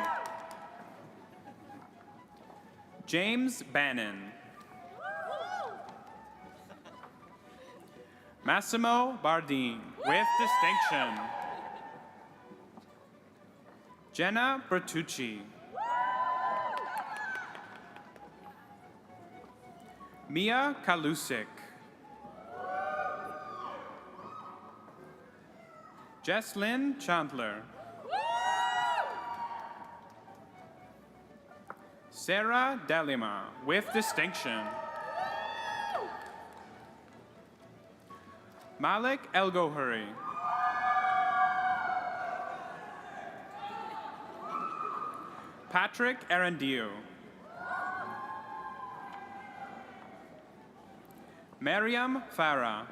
James Bannon. Massimo Bardine, with distinction. Jenna Bertucci. Mia Kalusik. Jesslyn Chandler. Sarah Delima with distinction. Malik Elgohuri. Patrick Arandio. Mariam Farah.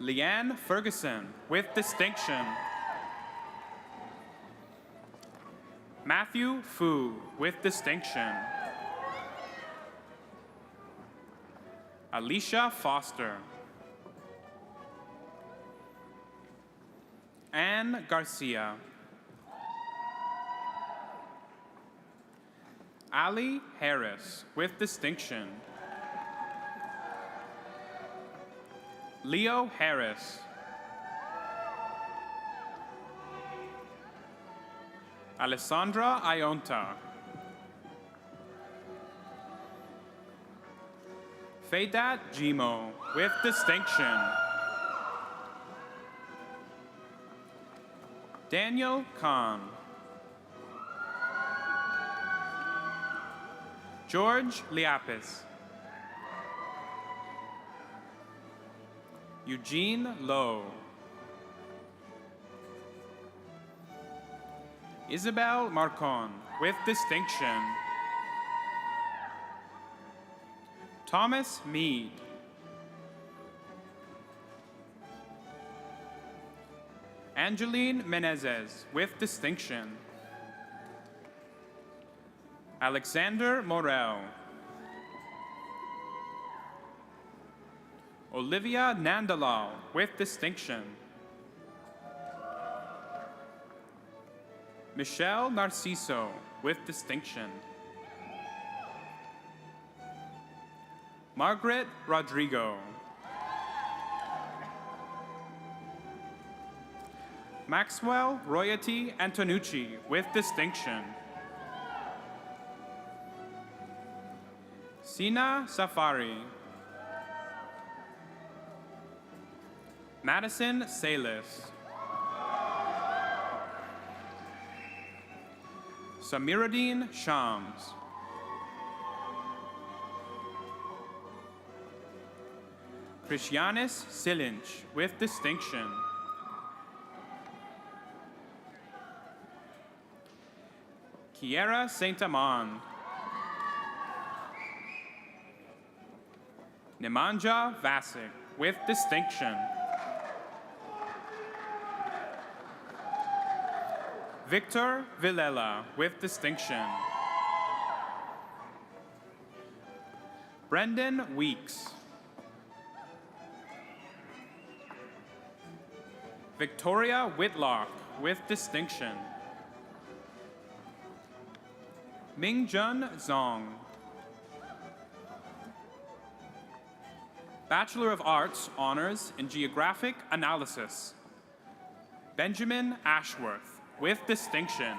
Leanne Ferguson with distinction. Matthew Fu with distinction. Alicia Foster. Anne Garcia. Ali Harris with distinction. Leo Harris. Alessandra Ionta. Faydat Jimo with distinction. Daniel Khan. George Liapis. Eugene Lowe. Isabel Marcon with distinction. Thomas Mead. Angeline Menezes with distinction. Alexander Morel. Olivia Nandalal with distinction. Michelle Narciso with distinction. Margaret Rodrigo. Maxwell Royalty Antonucci with distinction. Sina Safari. Madison Salis. Samiruddin Shams. Christianis Silinch with distinction. Kiera Saint-Amand. Nemanja Vasic with distinction. Victor Villela with distinction. Brendan Weeks. Victoria Whitlock with distinction. Mingjun Zong. Bachelor of Arts Honors in Geographic Analysis. Benjamin Ashworth with distinction.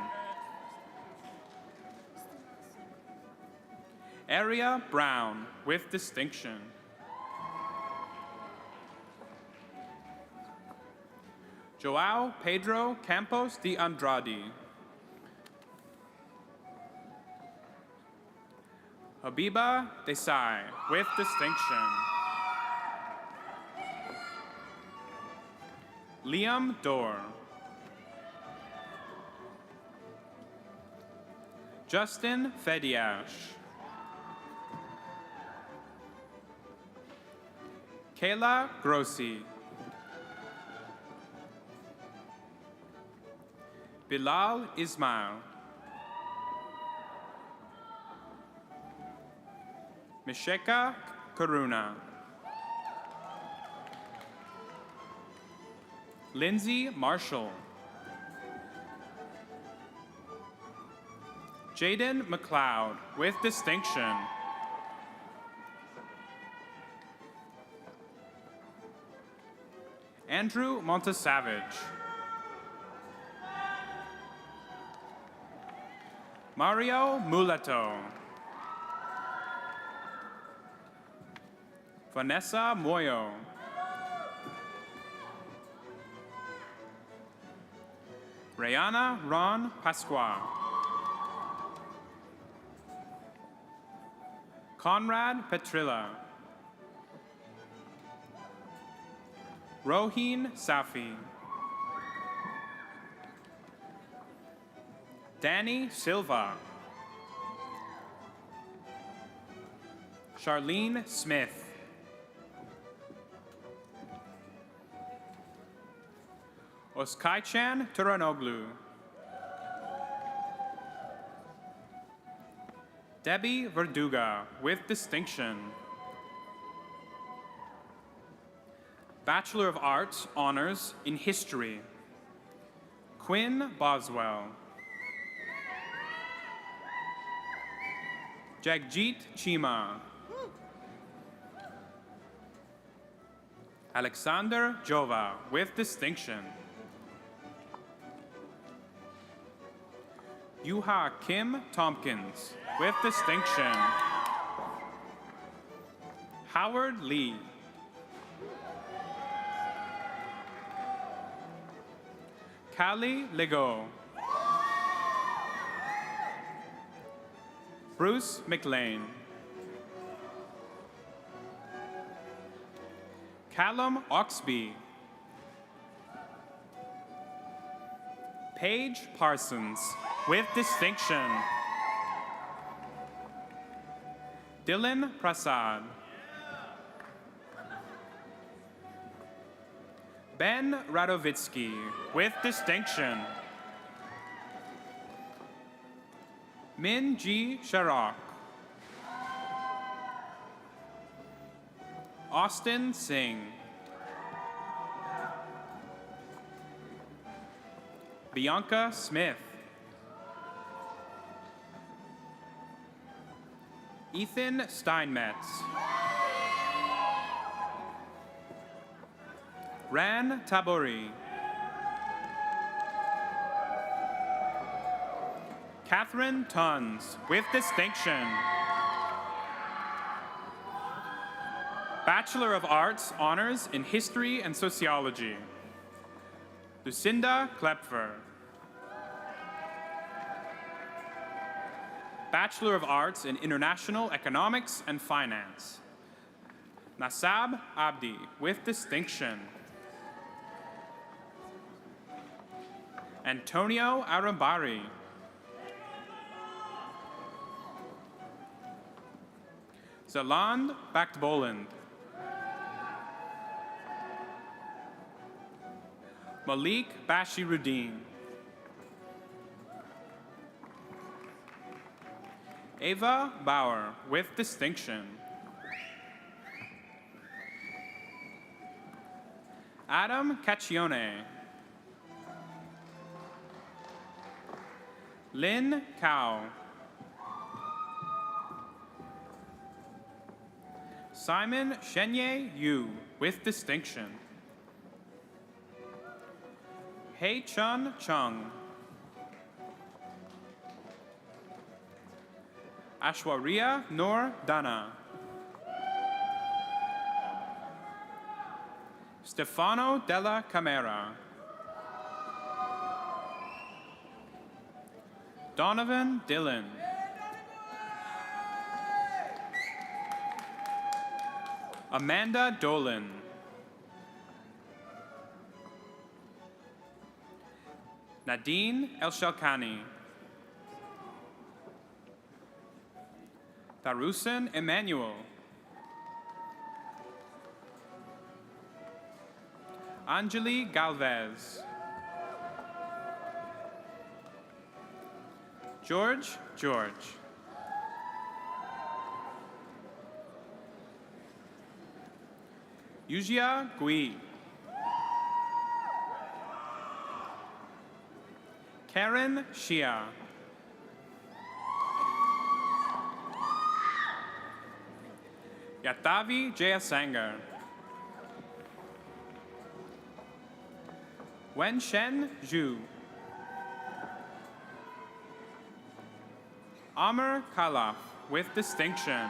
Aria Brown with distinction. Joao Pedro Campos de Andrade. Habiba Desai with distinction. Liam Dorr. Justin Fediash. Kayla Grossi. Bilal Ismail. Misheka Karuna. Lindsay Marshall. Jaden McLeod with distinction. Andrew Montesavage. Mario Mulato. Vanessa Moyo. Rayana Ron Pasqua. Conrad Petrilla. Roheen Safi. Danny Silva. Charlene Smith. Oskaichan Turanoglu. Debbie Verduga with distinction. Bachelor of Arts honors in History. Quinn Boswell. Jagjit Chima. Alexander Jova with distinction. Yuha Kim Tompkins with distinction. Howard Lee. Callie Lego. Bruce McLean. Callum Oxby. Paige Parsons with distinction. Dylan Prasad. Ben Radovitsky with distinction. Min G. Sharok. Austin Singh. Bianca Smith. Ethan Steinmetz. Ran Tabori. Catherine Tons with distinction. Bachelor of Arts honors in History and Sociology. Lucinda Klepfer. Bachelor of Arts in International Economics and Finance. Nasab Abdi with distinction. Antonio Arambari. Zaland Baktboland. Malik Bashiruddin. Ava Bauer with distinction. Adam Caccione. Lynn Cao. Simon Shenye Yu with distinction. Hei Chun Chung. Ashwarya Noor Dana. Stefano Della Camera. Donovan Dillon. Amanda Dolan. Nadine El-Shalkani. Tarusan Emmanuel. Anjali Galvez. George. Yujia Gui. Karen Shia. Yatavi Jayasangar. Wenshen Zhu. Amr Khalaf with distinction.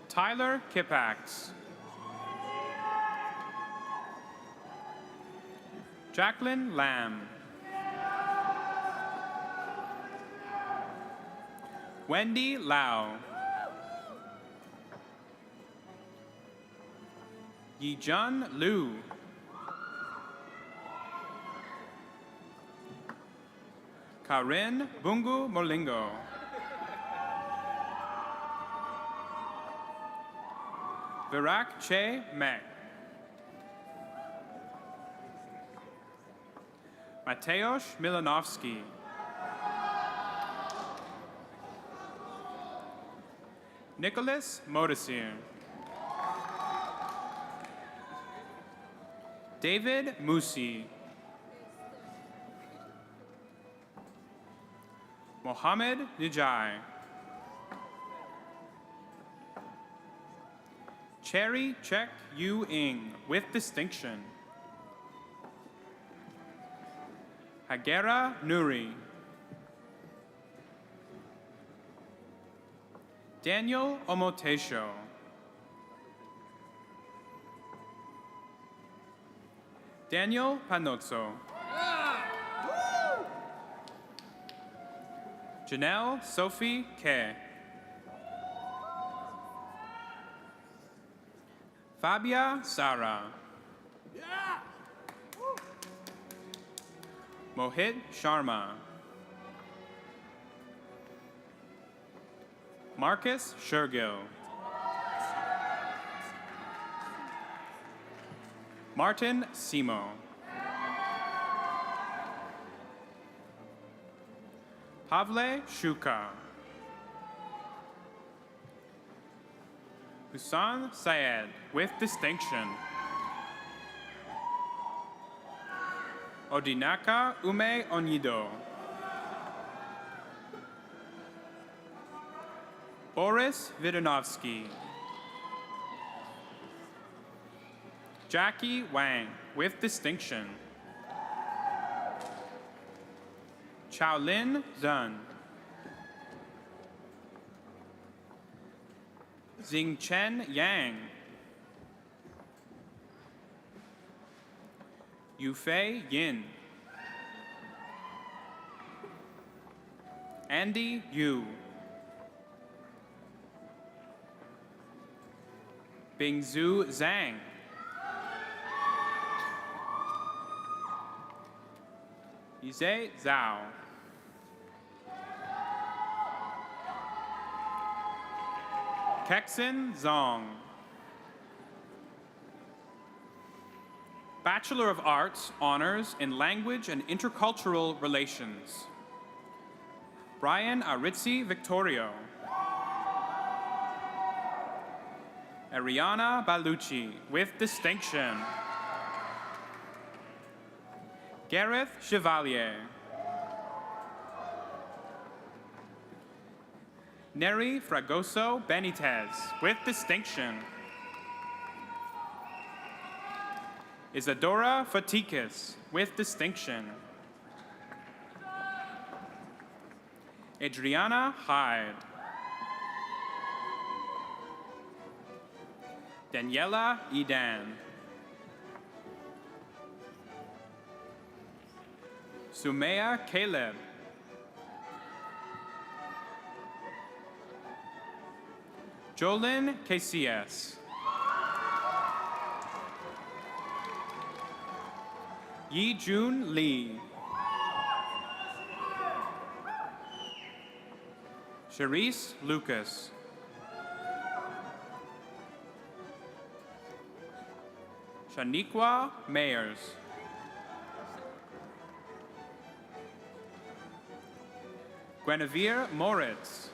Tyler Kipax. Jacqueline Lamb. Wendy Lau. Yijun Liu. Karin Bungu Molingo. Virak Che Mek. Mateusz Milanowski. Nicholas Modesir. David Musi. Mohammed Nijai. Cherry Chek Yu Ing with distinction. Hagera Nuri. Daniel Omotesho. Daniel Panozzo. Janelle Sophie K. Fabia Sara. Mohit Sharma. Marcus Shergill. Martin Simo. Pavle Shuka. Husan Syed with distinction. Odinaka Ume Onido. Boris Vidanovsky. Jackie Wang with distinction. Chaolin Zun. Xingchen Yang. Yufei Yin. Andy Yu. Bingzu Zhang. Yizhe Zhao. Kexin Zong. Bachelor of Arts, Honors in Language and Intercultural Relations. Brian Arizzi Victorio. Ariana Balucci with distinction. Gareth Chevalier. Neri Fragoso Benitez with distinction. Isadora Fatikis with distinction. Adriana Hyde. Daniela Edan. Sumaya Caleb. Jolyn KCS. Yi Jun Lee. Charisse Lucas. Shaniqua Mayers. Guinevere Moritz.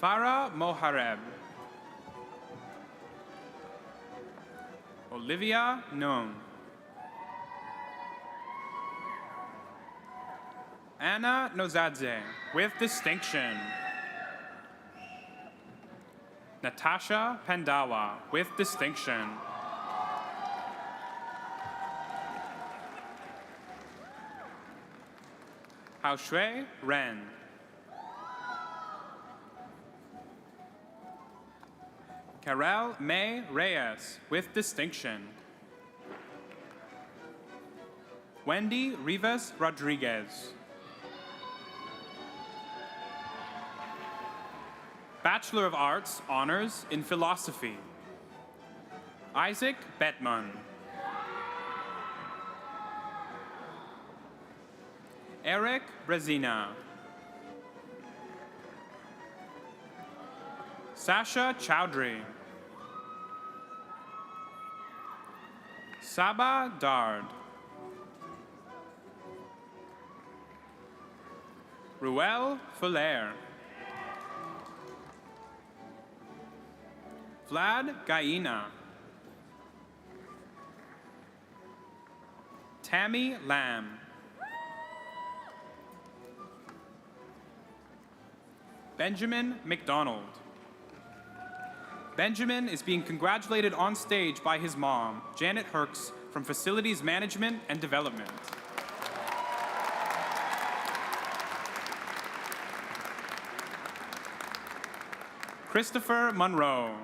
Farah Mohareb. Olivia Nung. Anna Nozadze with distinction. Natasha Pandawa with distinction. Hao Shui Ren. Karel May Reyes with distinction. Wendy Rivas Rodriguez. Bachelor of Arts, Honors in Philosophy. Isaac Bettman. Eric Brezina. Sasha Chowdhury. Saba Dard. Ruel Fuller. Vlad Gaina. Tammy Lamb. Benjamin McDonald. Benjamin is being congratulated on stage by his mom, Janet Herks, from Facilities Management and Development. Christopher Monroe.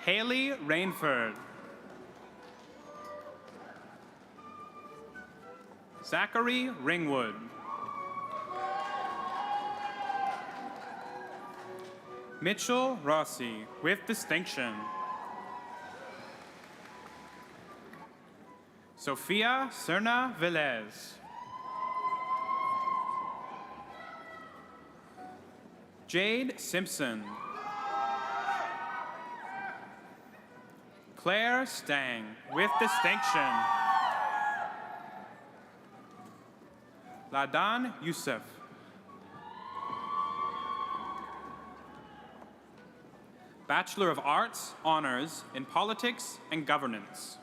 Haley Rainford. Zachary Ringwood. Mitchell Rossi with distinction. Sofia Serna Velez. Jade Simpson. Claire Stang with distinction. Ladan Youssef. Bachelor of Arts, Honors in Politics and Governance.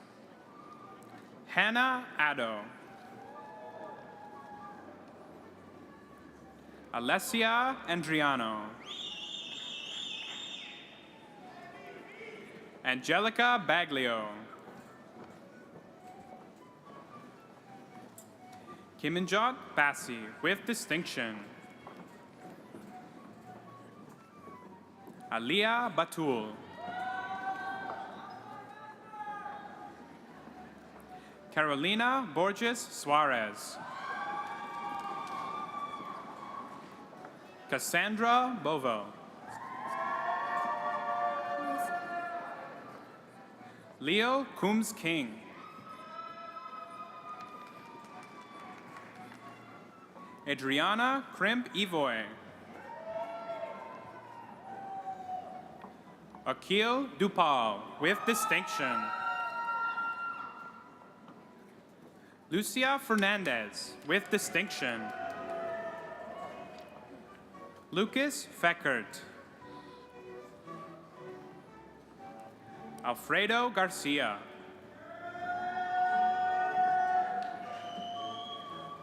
Hannah Addo. Alessia Andriano. Angelica Baglio. Kimanjot Bassi with distinction. Aliyah Batul. Carolina Borges Suarez. Cassandra Bovo. Leo Coombs King. Adriana Crimp Evoy. Akil Dupal with distinction. Lucia Fernandez with distinction. Lucas Feckert. Alfredo Garcia.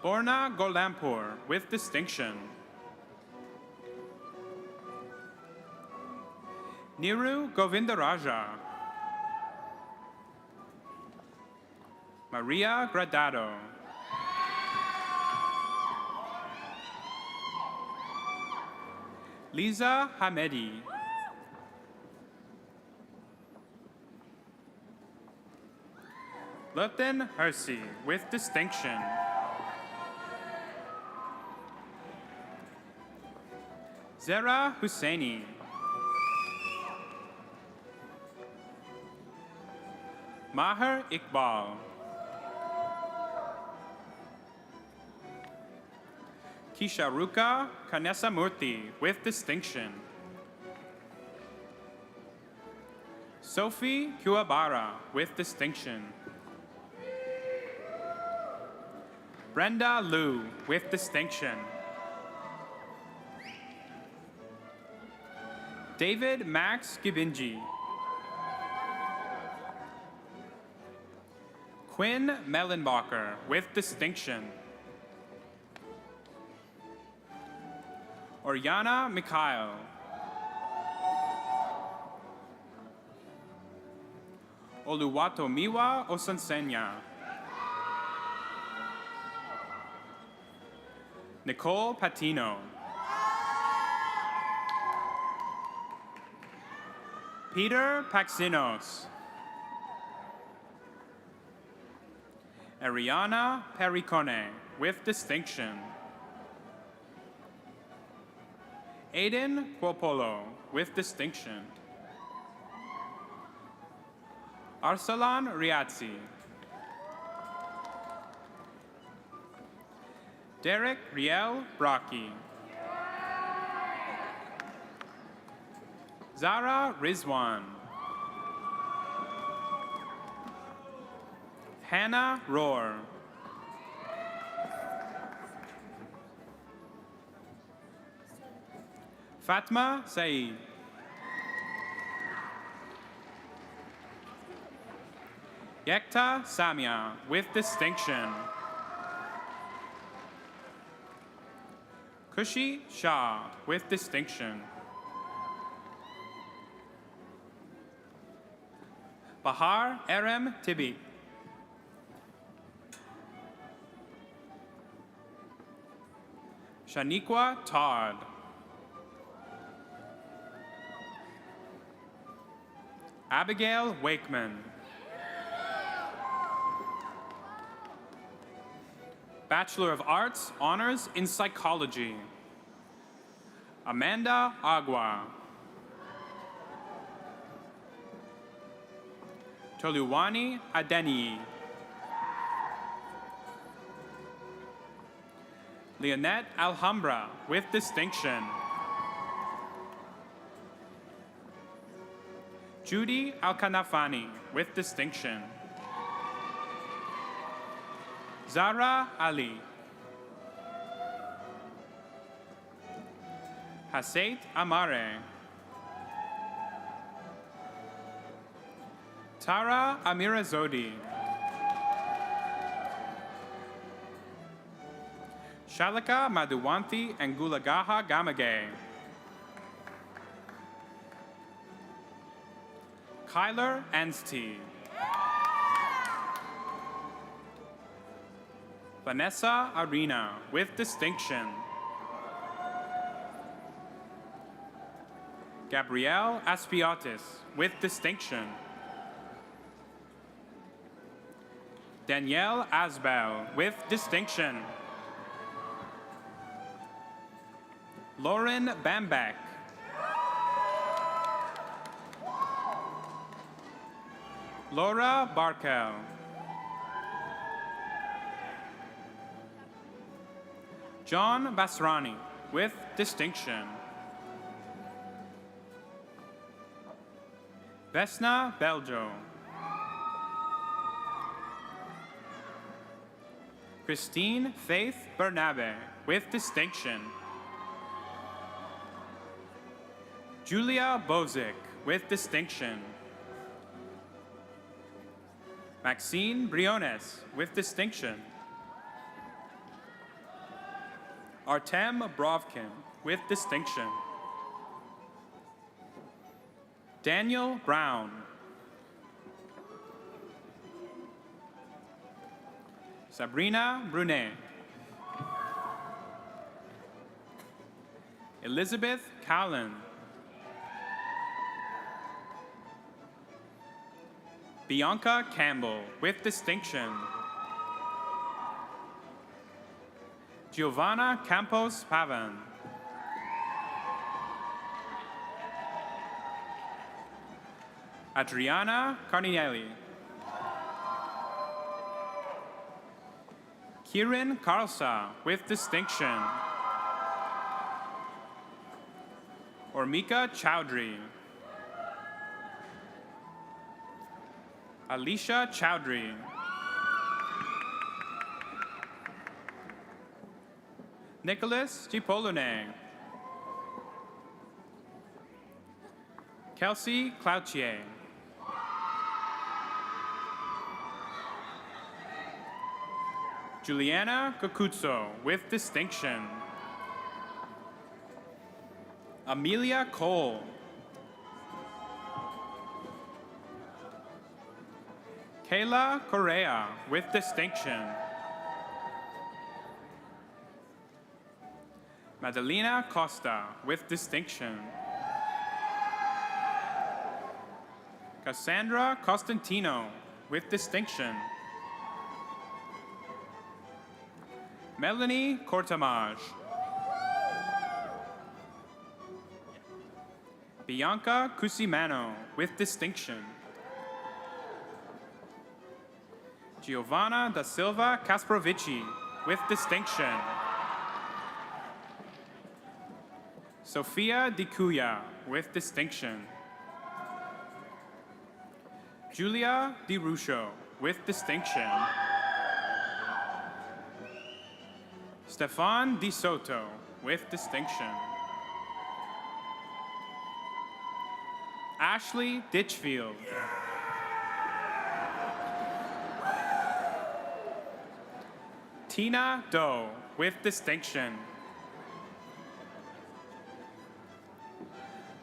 Borna Golampur with distinction. Niru Govindaraja. Maria Gradado. Liza Hamedi. Lutin Hersey with distinction. Zara Husseini. Maher Iqbal. Kisharuka Kanesamurthy with distinction. Sophie Kuwabara with distinction. Brenda Liu with distinction. David Max Gibinji. Quinn Mellenbacher with distinction. Oriana Mikhail. Oluwatomiwa Osansenya. Nicole Patino. Peter Paxinos. Ariana Pericone, with distinction. Aiden Cuopolo, with distinction. Arsalan Riazzi. Derek Riel Braki. Zara Rizwan. Hannah Rohr. Fatma Saeed. Yekta Samia, with distinction. Kushi Shah, with distinction. Bahar Erem Tibi. Shaniqua Todd. Abigail Wakeman. Bachelor of Arts, Honors in Psychology. Amanda Agua. Toluwani Adeni. Leonette Alhambra, with distinction. Judy Alkanafani, with distinction. Zara Ali. Hasait Amare. Tara Amirazodi. Shalika Madhuwanti and Gulagaha Gamage. Kyler Anstey. Vanessa Arena, with distinction. Gabrielle Aspiotis, with distinction. Danielle Asbel, with distinction. Lauren Bambeck. Laura Barkel. John Basrani, with distinction. Vesna Beljo. Christine Faith Bernabe, with distinction. Julia Bozic, with distinction. Maxine Briones, with distinction. Artem Brovkin, with distinction. Daniel Brown. Sabrina Brunet. Elizabeth Callan. Bianca Campbell, with distinction. Giovanna Campos Pavan. Adriana Carnielli. Kieran Carlsa, with distinction. Ormika Chowdhury. Alicia Chowdhury. Nicholas Gipolone. Kelsey Cloutier. Juliana Cocuzzo, with distinction. Amelia Cole. Kayla Correa, with distinction. Madalena Costa, with distinction. Cassandra Costantino, with distinction. Melanie Cortamage. Bianca Cusimano, with distinction. Giovanna da Silva Kasprovici, with distinction. Sofia Di Cuya, with distinction. Julia Di Ruscio, with distinction. Stefan Di Soto, with distinction. Ashley Ditchfield. Tina Doe, with distinction.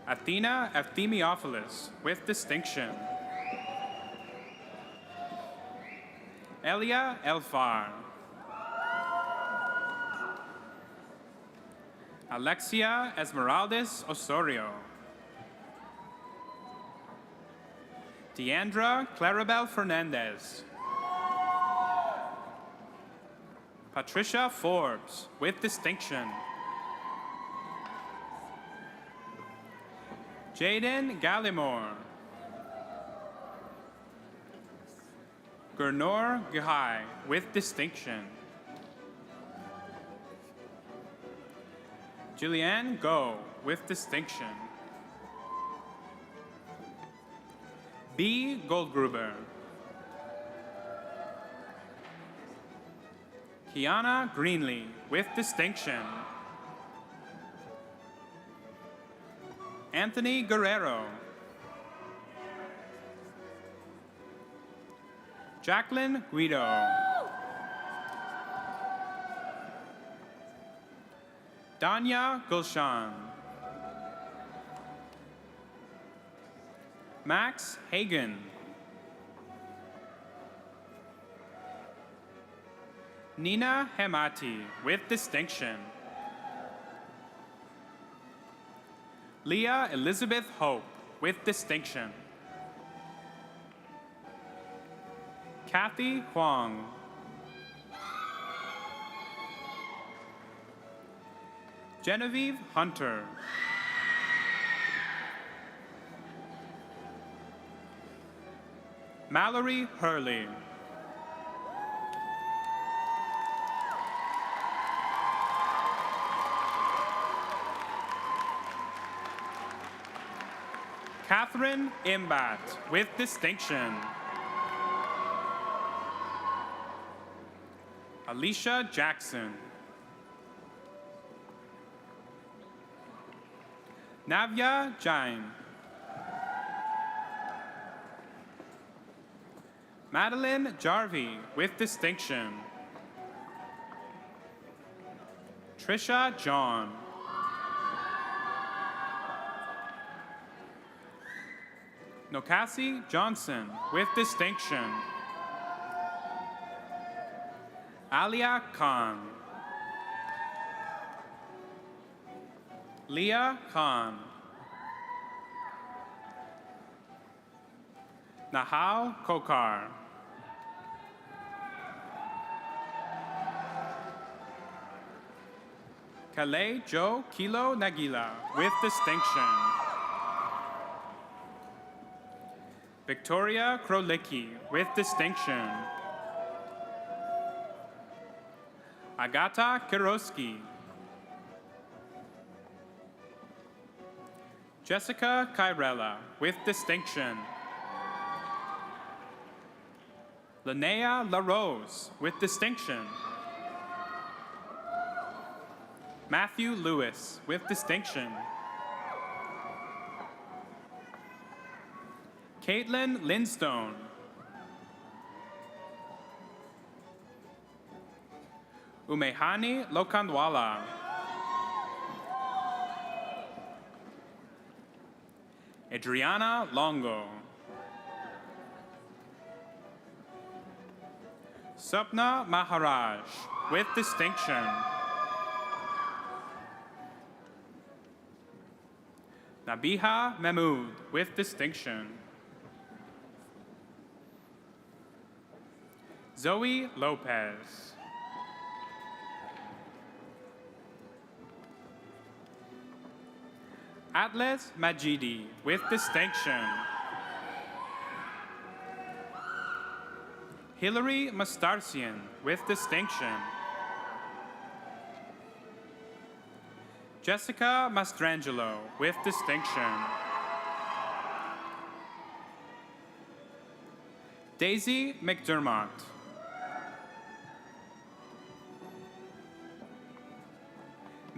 Athena Efthymiophilis, with distinction. Elia Elfar. Alexia Esmeraldas Osorio. Deandra Clarabelle Fernandez. Patricia Forbes, with distinction. Jaden Gallimore. Gernor Gihai, with distinction. Jillian Go, with distinction. B. Goldgruber. Kiana Greenlee, with distinction. Anthony Guerrero. Jacqueline Guido. Danya Gulshan. Max Hagen. Nina Hemati, with distinction. Leah Elizabeth Hope, with distinction. Kathy Huang. Genevieve Hunter. Mallory Hurley. Catherine Imbat, with distinction. Alicia Jackson. Navya Jain. Madeline Jarvie, with distinction. Trisha John. Nokasi Johnson, with distinction. Alia Khan. Leah Khan. Nahal Kokar. Kalei Joe Kilo Nagila, with distinction. Victoria Krolicki, with distinction. Agata Kiroski. Jessica Kyrella, with distinction. Linnea LaRose, with distinction. Matthew Lewis, with distinction. Caitlin Lindstone. Umehani Lokandwala. Adriana Longo. Sapna Maharaj, with distinction. Nabiha Mahmood, with distinction. Zoe Lopez. Atlas Majidi with distinction. Hilary Mastarsian with distinction. Jessica Mastrangelo with distinction. Daisy McDermott.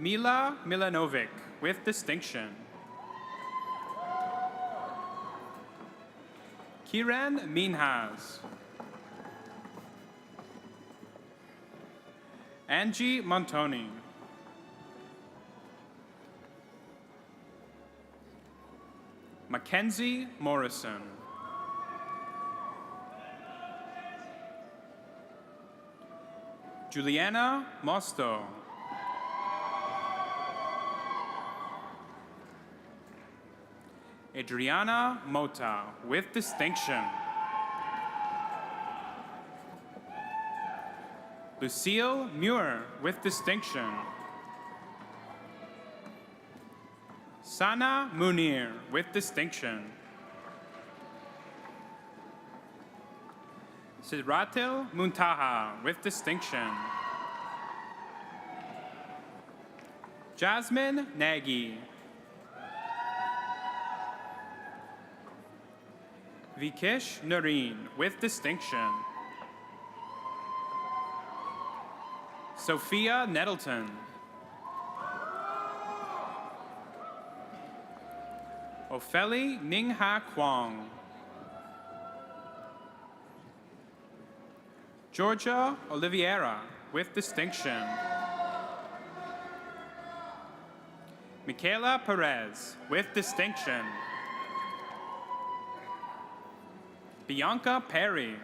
Mila Milanovic with distinction. Kiran Minhas. Angie Montoni. Mackenzie Morrison. Juliana Mosto. Adriana Mota with distinction. Lucille Muir with distinction. Sana Munir with distinction. Sidratil Muntaha with distinction. Jasmine Nagy. Vikesh Noreen with distinction. Sophia Nettleton. Ophelie Ningha Kwong. Georgia Oliveira with distinction. Michaela Perez with distinction. Bianca Perry.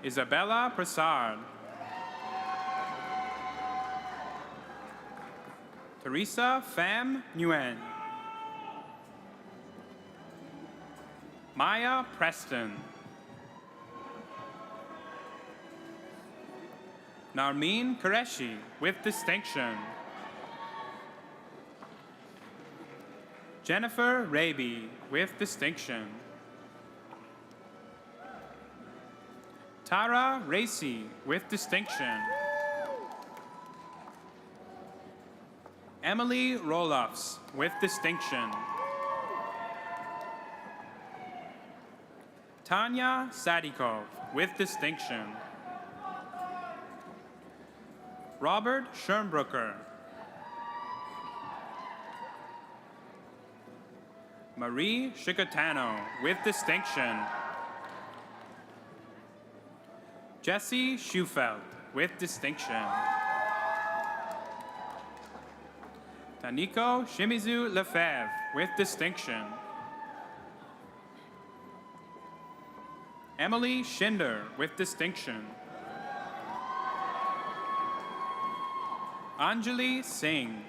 Isabella Prasad. Teresa Pham Nguyen. Maya Preston. Narmeen Qureshi with distinction. Jennifer Raby with distinction. Tara Racy with distinction. Emily Roloffs with distinction. Tanya Sadikov with distinction. Robert Schernbrooker. Marie Chicotano with distinction. Jesse Schufeld with distinction. Taniko Shimizu Lefebvre with distinction. Emily Schinder with distinction. Anjali Singh.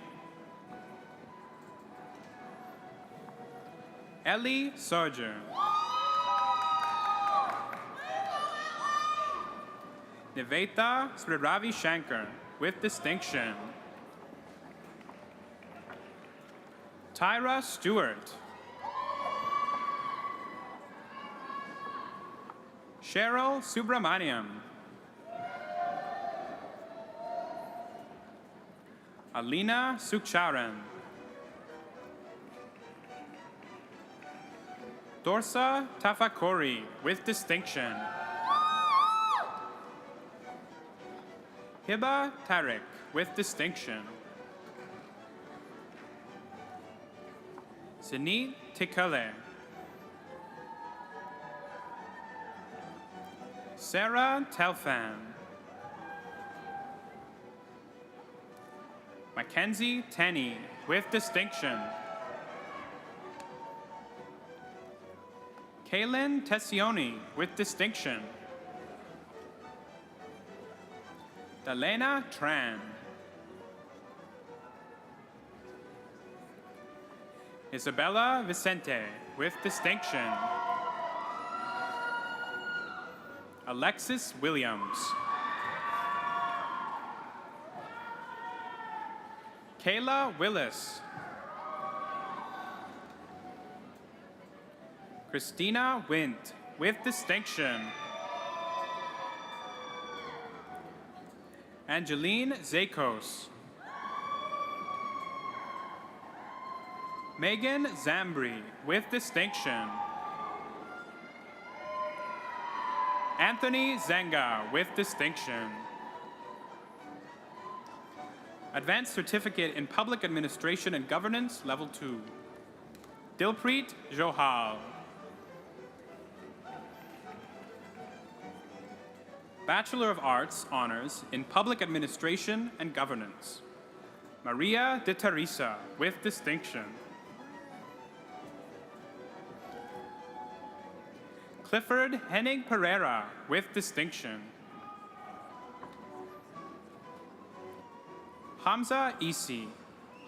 Ellie Sarger. Niveta Sriravi Shankar with distinction. Tyra Stewart. Cheryl Subramaniam. Alina Sukcharan. Dorsa Tafakori with distinction. Hiba Tarek with distinction. Sinead Tikale. Sarah Telfan. Mackenzie Tenney with distinction. Kaylin Tessioni with distinction. Dalena Tran. Isabella Vicente. with distinction. Alexis Williams. Kayla Willis. Christina Wint, with distinction. Angeline Zakos. Megan Zambri, with distinction. Anthony Zenga, with distinction. Advanced Certificate in Public Administration and Governance, Level 2. Dilpreet Johal. Bachelor of Arts Honors in Public Administration and Governance. Maria de Teresa, with distinction. Clifford Henning Pereira, with distinction. Hamza Isi.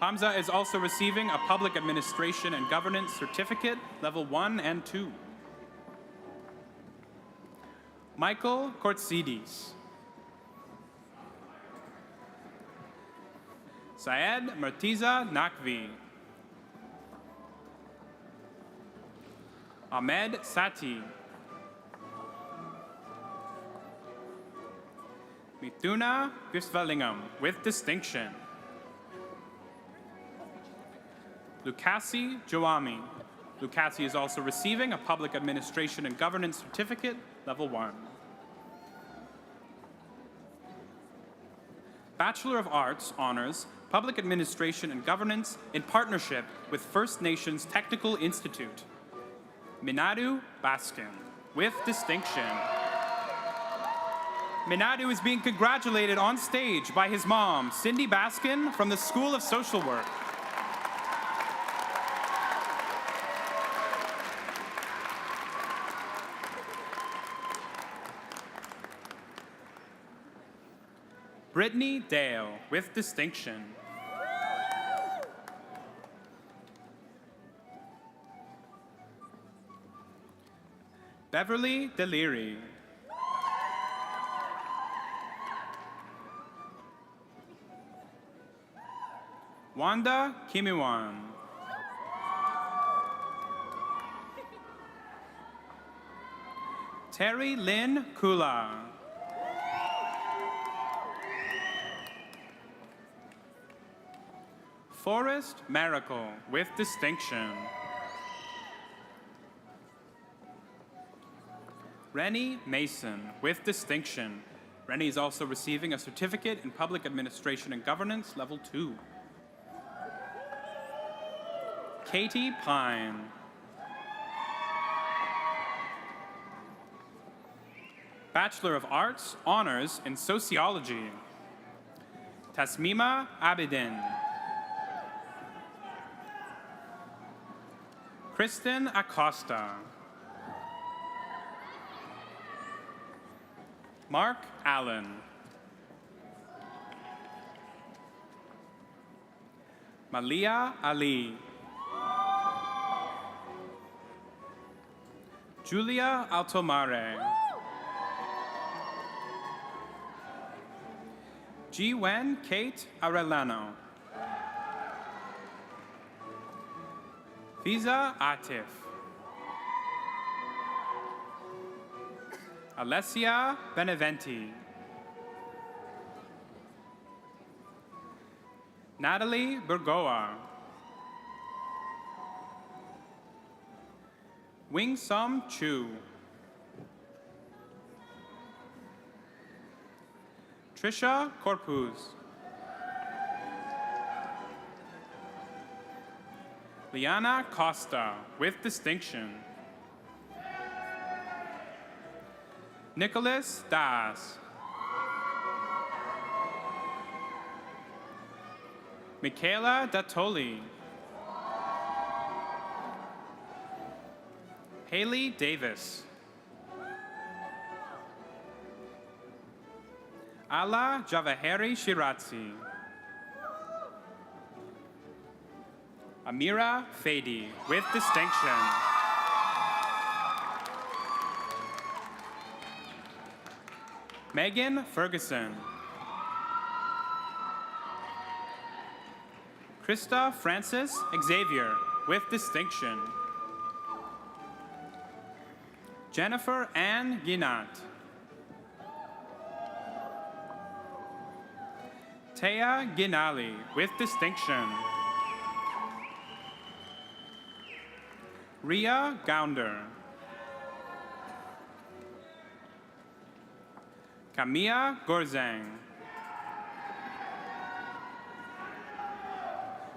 Hamza is also receiving a Public Administration and Governance Certificate, Level 1 and 2. Michael Kortsidis. Syed Martiza Nakvi. Ahmed Sati. Mithuna Visvalingam, with distinction. Lucasi Joami. Lucasi is also receiving a Public Administration and Governance Certificate, Level 1. Bachelor of Arts Honors, Public Administration and Governance in partnership with First Nations Technical Institute. Minadu Baskin, with distinction. Minadu is being congratulated on stage by his mom, Cindy Baskin, from the School of Social Work. Brittany Dale, with distinction. Beverly Deliri. Wanda Kimiwan. Terry Lynn Kula. Forrest Miracle, with distinction. Rennie Mason, with distinction. Rennie is also receiving a Certificate in Public Administration and Governance, Level 2. Katie Pine. Bachelor of Arts, Honors in Sociology. Tasmima Abedin. Kristen Acosta. Mark Allen. Malia Ali. Julia Altomare. G-Wen Kate Arellano. Fiza Atif. Alessia Beneventi. Natalie Burgoa. Wing Sum Chu. Trisha Corpuz. Liana Costa, with distinction. Nicholas Das. Michaela Dattoli. Haley Davis. Ala Javaheri Shirazi. Amira Fadi, with distinction. Megan Ferguson. Krista Francis Xavier, with distinction. Jennifer Ann Ginat. Taya Ginali, with distinction. Ria Gounder. Camilla Gorzang.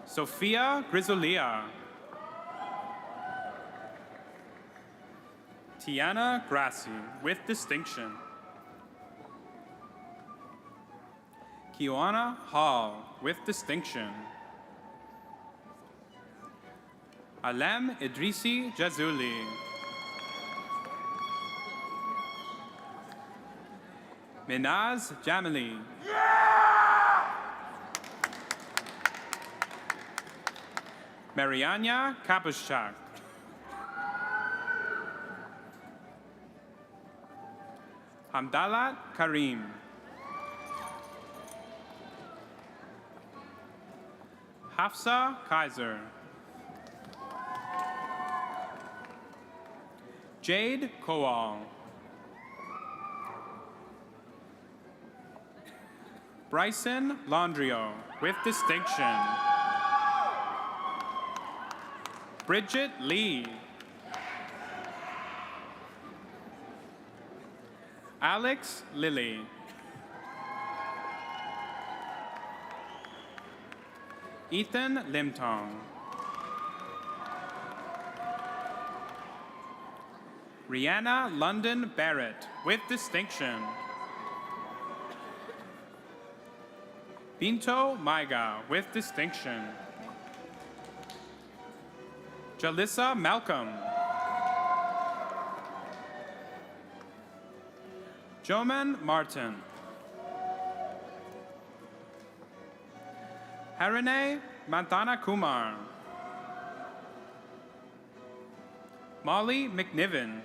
Sophia Grisolia. Tiana Grassi, with distinction. Kiwana Hall, with distinction. Alem Idrisi Jazuli. Minaz Jamili. Mariana Kapushchak. Hamdalat Karim. Hafsa Kaiser. Jade Kowal. Bryson Landrio, with distinction. Bridget Lee. Alex Lilly. Ethan Limtong. Rihanna London Barrett, with distinction. Binto Maiga, with distinction. Jalissa Malcolm. Joman Martin. Harine Mantana Kumar. Molly McNiven.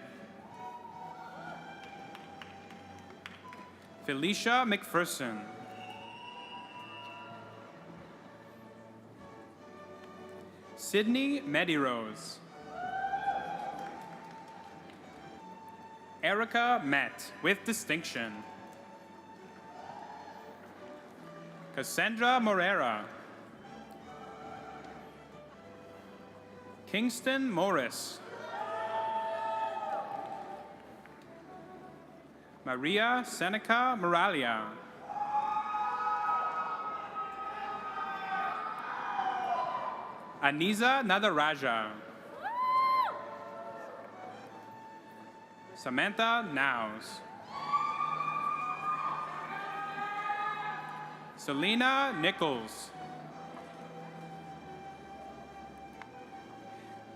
Felicia McPherson. Sydney Medirose. Erica Met, with distinction. Cassandra Morera. Kingston Morris. Maria Seneca Moralia. Aniza Nadaraja. Samantha Nows. Selena Nichols.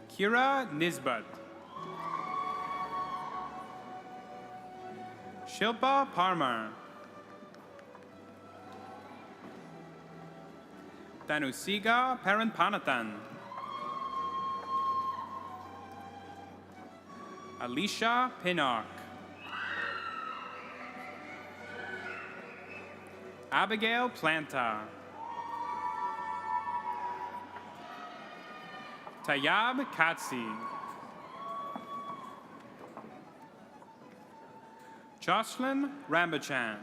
Kira Nisbat. Shilpa Parmar. Tanusiga Paranpanathan. Alicia Pinnock. Abigail Planta. Tayab Katsi. Jocelyn Rambachan.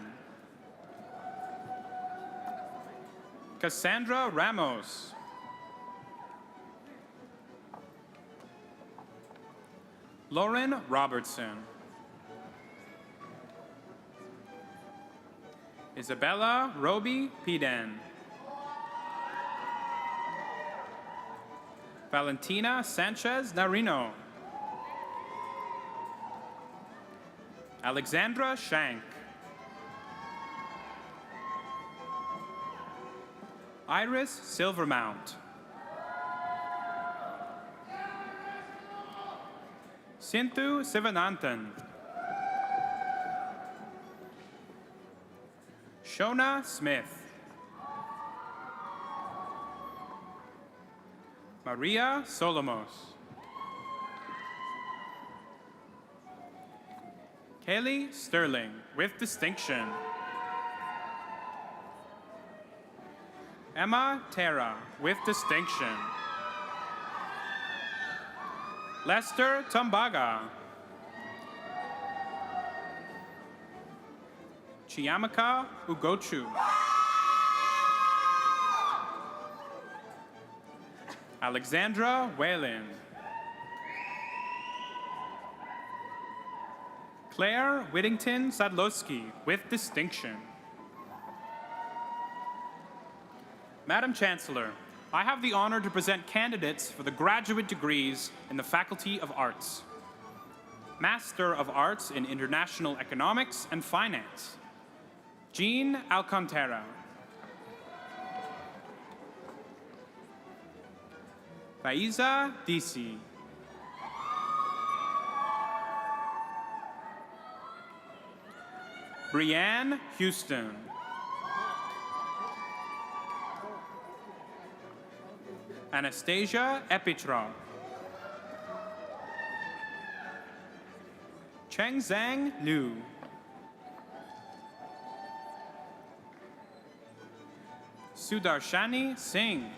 Cassandra Ramos. Lauren Robertson. Isabella Roby Peden. Valentina Sanchez Narino. Alexandra Shank. Iris Silvermount. Sinthu Sivananthan. Shona Smith. Maria Solomos. Kaylee Sterling, with distinction. Emma Terra, with distinction. Lester Tumbaga. Chiamaka Ugochu. Alexandra Whalen. Claire Whittington Sadlowski, with distinction. Madam Chancellor, I have the honor to present candidates for the graduate degrees in the Faculty of Arts. Master of Arts in International Economics and Finance, Jean Alcantara. Faiza Disi. Brianne Houston. Anastasia Epitra. Chengzhang Liu. Sudarshani Singh.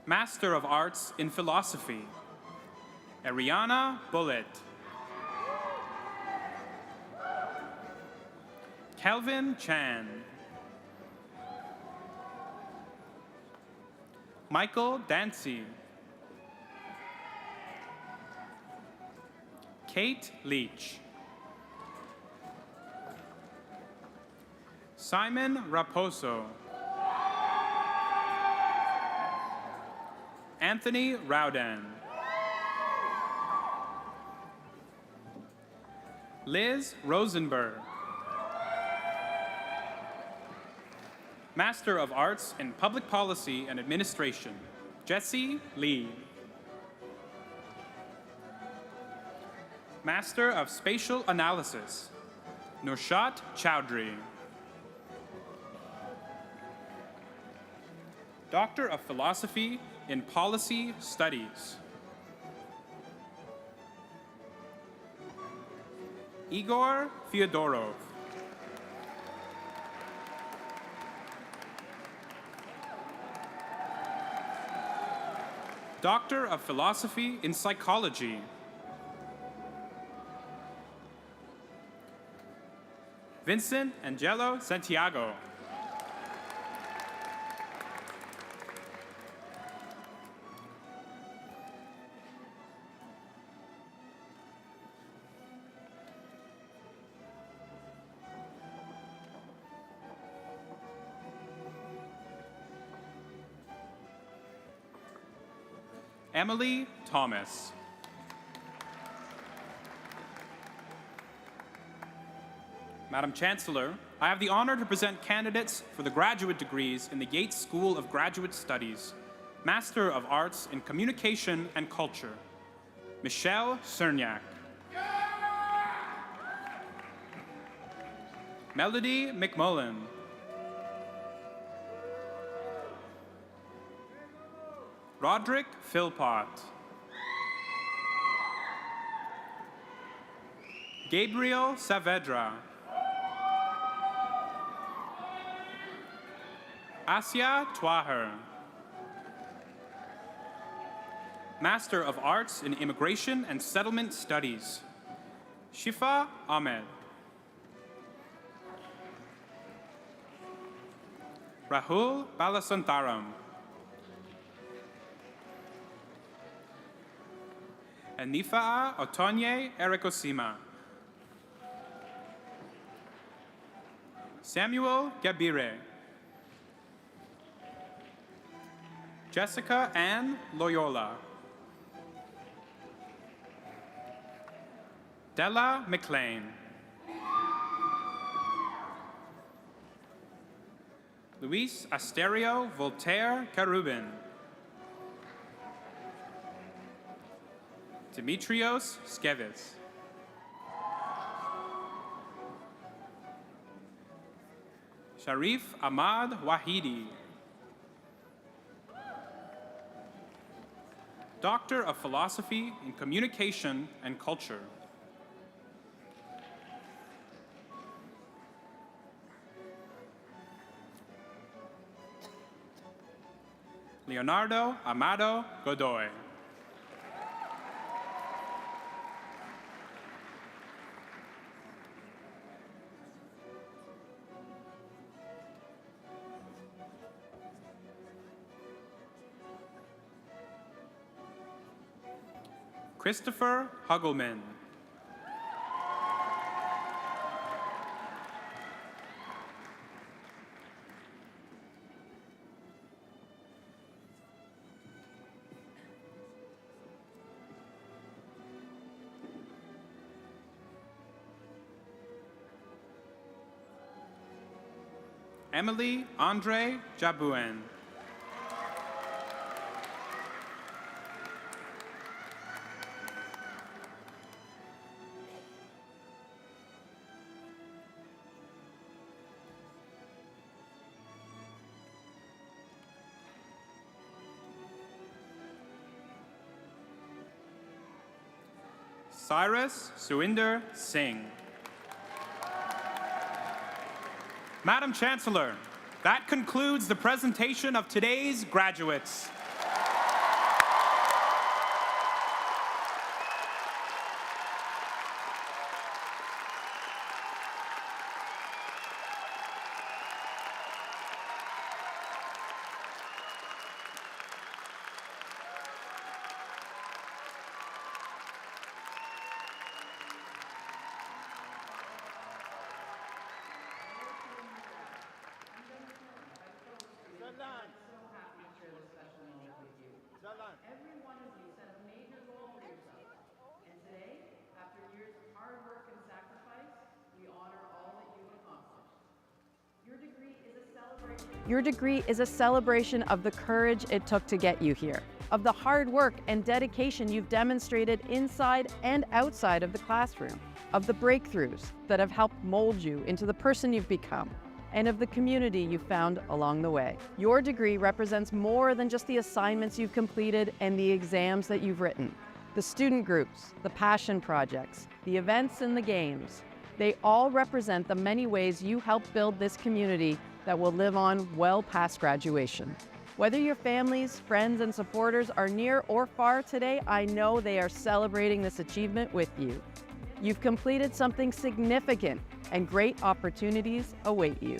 Master of Arts in Philosophy, Ariana Bullitt. Kelvin Chan. Michael Dancy. Kate Leach. Simon Raposo. Anthony Rowden. Liz Rosenberg. Master of Arts in Public Policy and Administration, Jesse Lee. Master of Spatial Analysis, Nurshat Chowdhury. Doctor of Philosophy in Policy Studies, Igor Fyodorov. Doctor of Philosophy in Psychology, Vincent Angelo Santiago. Emily Thomas. Madam Chancellor, I have the honor to present candidates for the graduate degrees in the Yeates School of Graduate Studies, Master of Arts in Communication and Culture, Michelle Cerniak. Melody McMullen. Roderick Philpott. Gabriel Saavedra. Asya Twaher. Master of Arts in Immigration and Settlement Studies, Shifa Ahmed. Rahul Balasantaram. Anifa'a Otonye Erikosima. Samuel Gabire. Jessica Ann Loyola. Della McLean. Luis Asterio Voltaire Carubin. Dimitrios Skevis. Sharif Ahmad Wahidi. Doctor of Philosophy in Communication and Culture. Leonardo Amado Godoy. Christopher Hugelman. Emily Andre Jabuen. Cyrus Suinder Singh. Madam Chancellor, that concludes the presentation of today's graduates. Your degree is a celebration of the courage it took to get you here, of the hard work and dedication you've demonstrated inside and outside of the classroom, of the breakthroughs that have helped mold you into the person you've become, and of the community you've found along the way. Your degree represents more than just the assignments you've completed and the exams that you've written. The student groups, the passion projects, the events and the games, they all represent the many ways you helped build this community that will live on well past graduation. Whether your families, friends, and supporters are near or far today, I know they are celebrating this achievement with you. You've completed something significant, and great opportunities await you.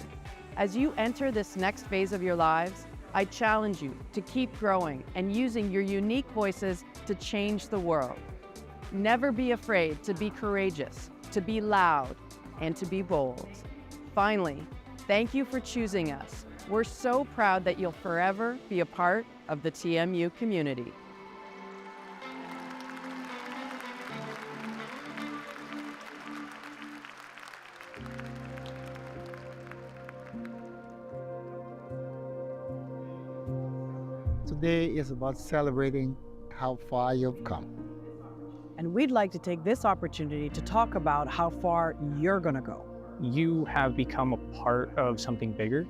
As you enter this next phase of your lives, I challenge you to keep growing and using your unique voices to change the world. Never be afraid to be courageous, to be loud, and to be bold. Finally, thank you for choosing us. We're so proud that you'll forever be a part of the TMU community. Today is about celebrating how far you've come. And we'd like to take this opportunity to talk about how far you're going to go. You have become a part of something bigger.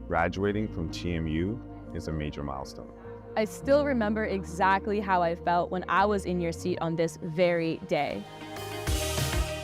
Graduating from TMU is a major milestone. I still remember exactly how I felt when I was in your seat on this very day.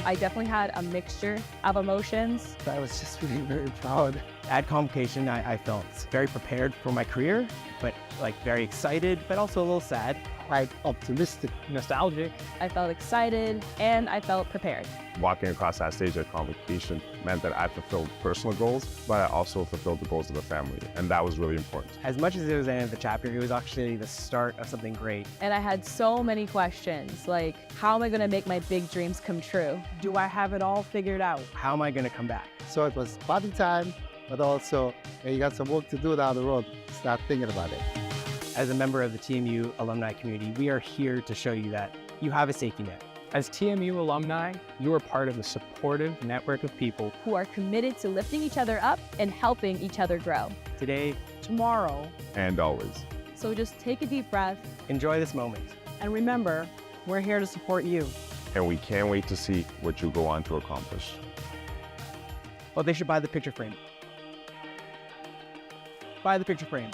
I definitely had a mixture of emotions. I was just feeling very proud. At Convocation, I felt very prepared for my career, but very excited, but also a little sad. Quite optimistic. Nostalgic. I felt excited and I felt prepared. Walking across that stage at Convocation meant that I fulfilled personal goals, but I also fulfilled the goals of the family, and that was really important. As much as it was the end of the chapter, it was actually the start of something great. And I had so many questions, like, how am I gonna make my big dreams come true? Do I have it all figured out? How am I gonna come back? So it was party time, but also you got some work to do down the road. Start thinking about it. As a member of the TMU alumni community, we are here to show you that you have a safety net. As TMU alumni, you are part of a supportive network of people who are committed to lifting each other up and helping each other grow. Today, tomorrow, and always. So just take a deep breath. Enjoy this moment. And remember, we're here to support you. And we can't wait to see what you go on to accomplish. Well, they should buy the picture frame. Buy the picture frame.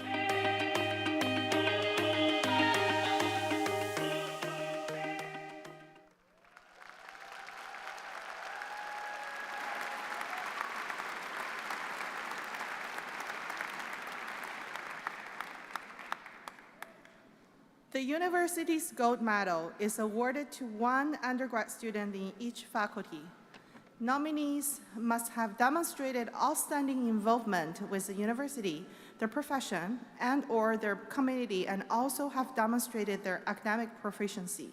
The university's gold medal is awarded to one undergrad student in each faculty. Nominees must have demonstrated outstanding involvement with the university, their profession, and/or their community, and also have demonstrated their academic proficiency.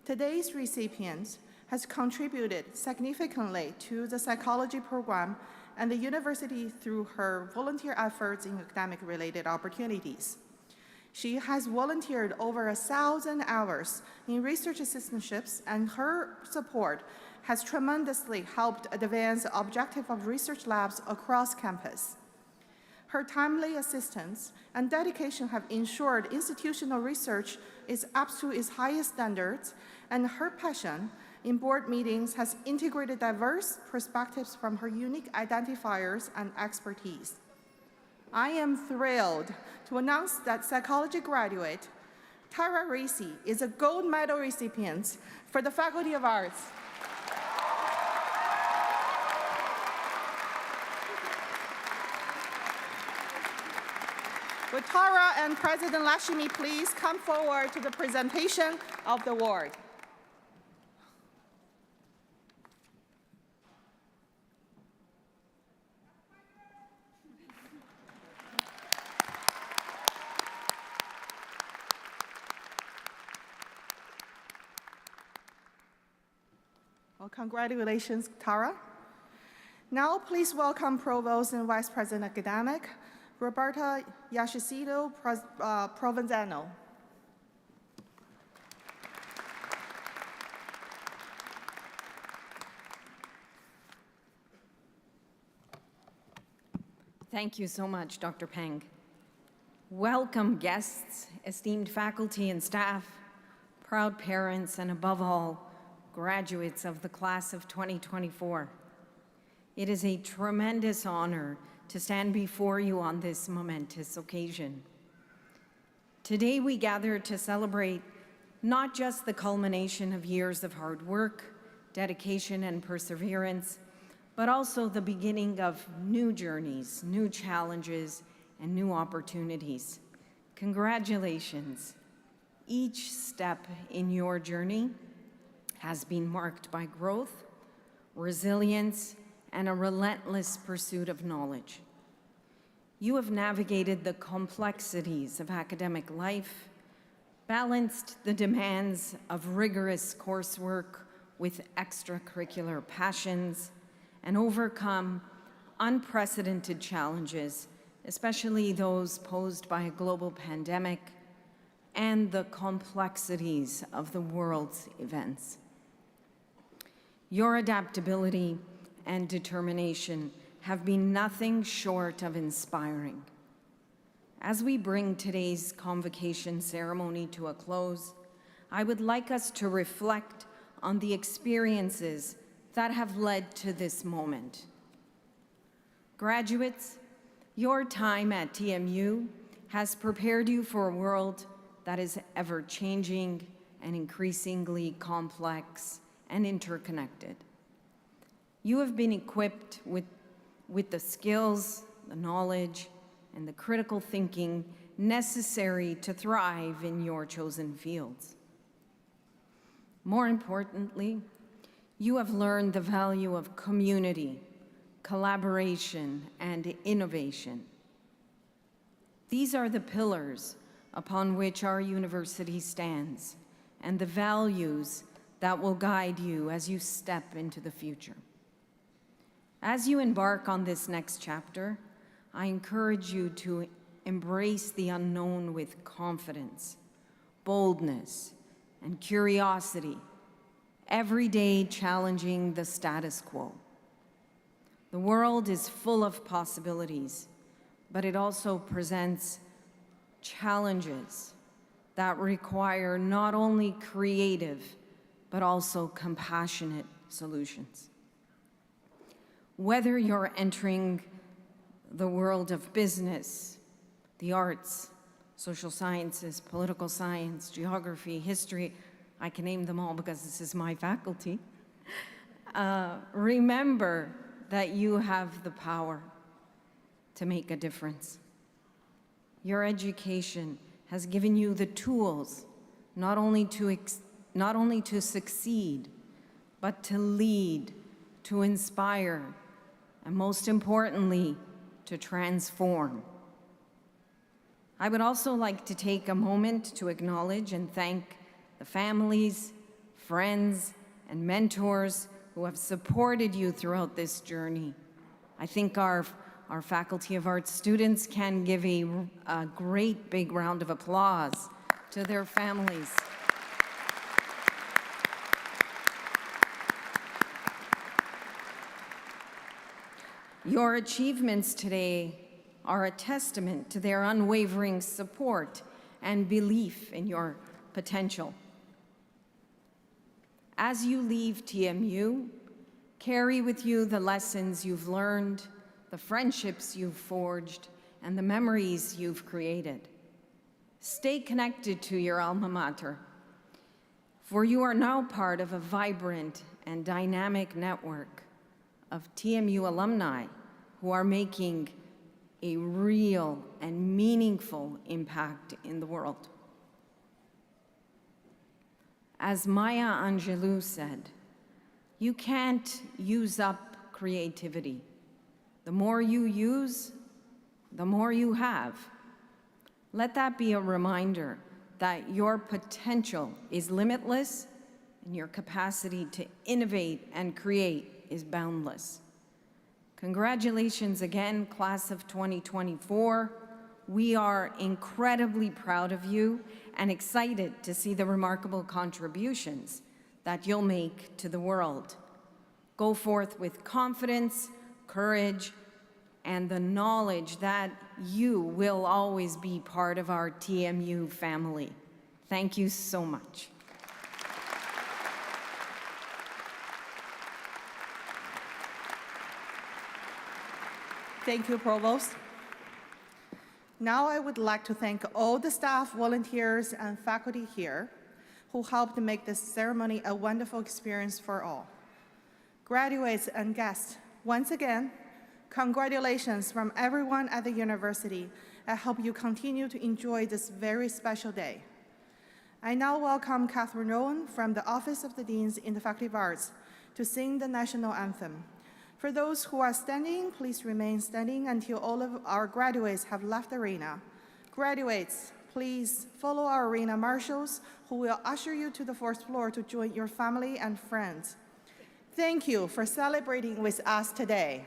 Today's recipient has contributed significantly to the psychology program and the university through her volunteer efforts in academic-related opportunities. She has volunteered over 1,000 hours in research assistantships, and her support has tremendously helped advance the objective of research labs across campus. Her timely assistance and dedication have ensured institutional research is up to its highest standards, and her passion in board meetings has integrated diverse perspectives from her unique identifiers and expertise. I am thrilled to announce that psychology graduate Tara Racy is a gold medal recipient for the Faculty of Arts. Would Tara and President Lashmi please come forward to the presentation of the award? Well, congratulations, Tara. Now, please welcome Provost and Vice President Academic, Roberta Yashicito Provenzano. Thank you so much, Dr. Peng. Welcome, guests, esteemed faculty and staff, proud parents, and above all, graduates of the class of 2024. It is a tremendous honor to stand before you on this momentous occasion. Today we gather to celebrate not just the culmination of years of hard work, dedication, and perseverance, but also the beginning of new journeys, new challenges, and new opportunities. Congratulations. Each step in your journey has been marked by growth, resilience, and a relentless pursuit of knowledge. You have navigated the complexities of academic life, balanced the demands of rigorous coursework with extracurricular passions, and overcome unprecedented challenges, especially those posed by a global pandemic and the complexities of the world's events. Your adaptability and determination have been nothing short of inspiring. As we bring today's convocation ceremony to a close, I would like us to reflect on the experiences that have led to this moment. Graduates, your time at TMU has prepared you for a world that is ever-changing and increasingly complex and interconnected. You have been equipped with the skills, the knowledge, and the critical thinking necessary to thrive in your chosen fields. More importantly, you have learned the value of community, collaboration, and innovation. These are the pillars upon which our university stands, and the values that will guide you as you step into the future. As you embark on this next chapter, I encourage you to embrace the unknown with confidence, boldness, and curiosity, every day challenging the status quo. The world is full of possibilities, but it also presents challenges that require not only creative, but also compassionate solutions. Whether you're entering the world of business, the arts, social sciences, political science, geography, history, I can name them all because this is my faculty. Remember that you have the power to make a difference. Your education has given you the tools not only to succeed, but to lead, to inspire, and most importantly, to transform. I would also like to take a moment to acknowledge and thank the families, friends, and mentors who have supported you throughout this journey. I think our Faculty of Arts students can give a great big round of applause to their families. Your achievements today are a testament to their unwavering support and belief in your potential. As you leave TMU, carry with you the lessons you've learned, the friendships you've forged, and the memories you've created. Stay connected to your alma mater, for you are now part of a vibrant and dynamic network of TMU alumni who are making a real and meaningful impact in the world. As Maya Angelou said, you can't use up creativity. The more you use, the more you have. Let that be a reminder that your potential is limitless and your capacity to innovate and create is boundless. Congratulations again, class of 2024. We are incredibly proud of you and excited to see the remarkable contributions that you'll make to the world. Go forth with confidence, courage, and the knowledge that you will always be part of our TMU family. Thank you so much. Thank you, Provost. Now I would like to thank all the staff, volunteers, and faculty here who helped make this ceremony a wonderful experience for all. Graduates and guests, once again, congratulations from everyone at the university. I hope you continue to enjoy this very special day. I now welcome Catherine Rowan from the Office of the Deans in the Faculty of Arts to sing the national anthem. For those who are standing, please remain standing until all of our graduates have left the arena. Graduates, please follow our arena marshals who will usher you to the fourth floor to join your family and friends. Thank you for celebrating with us today.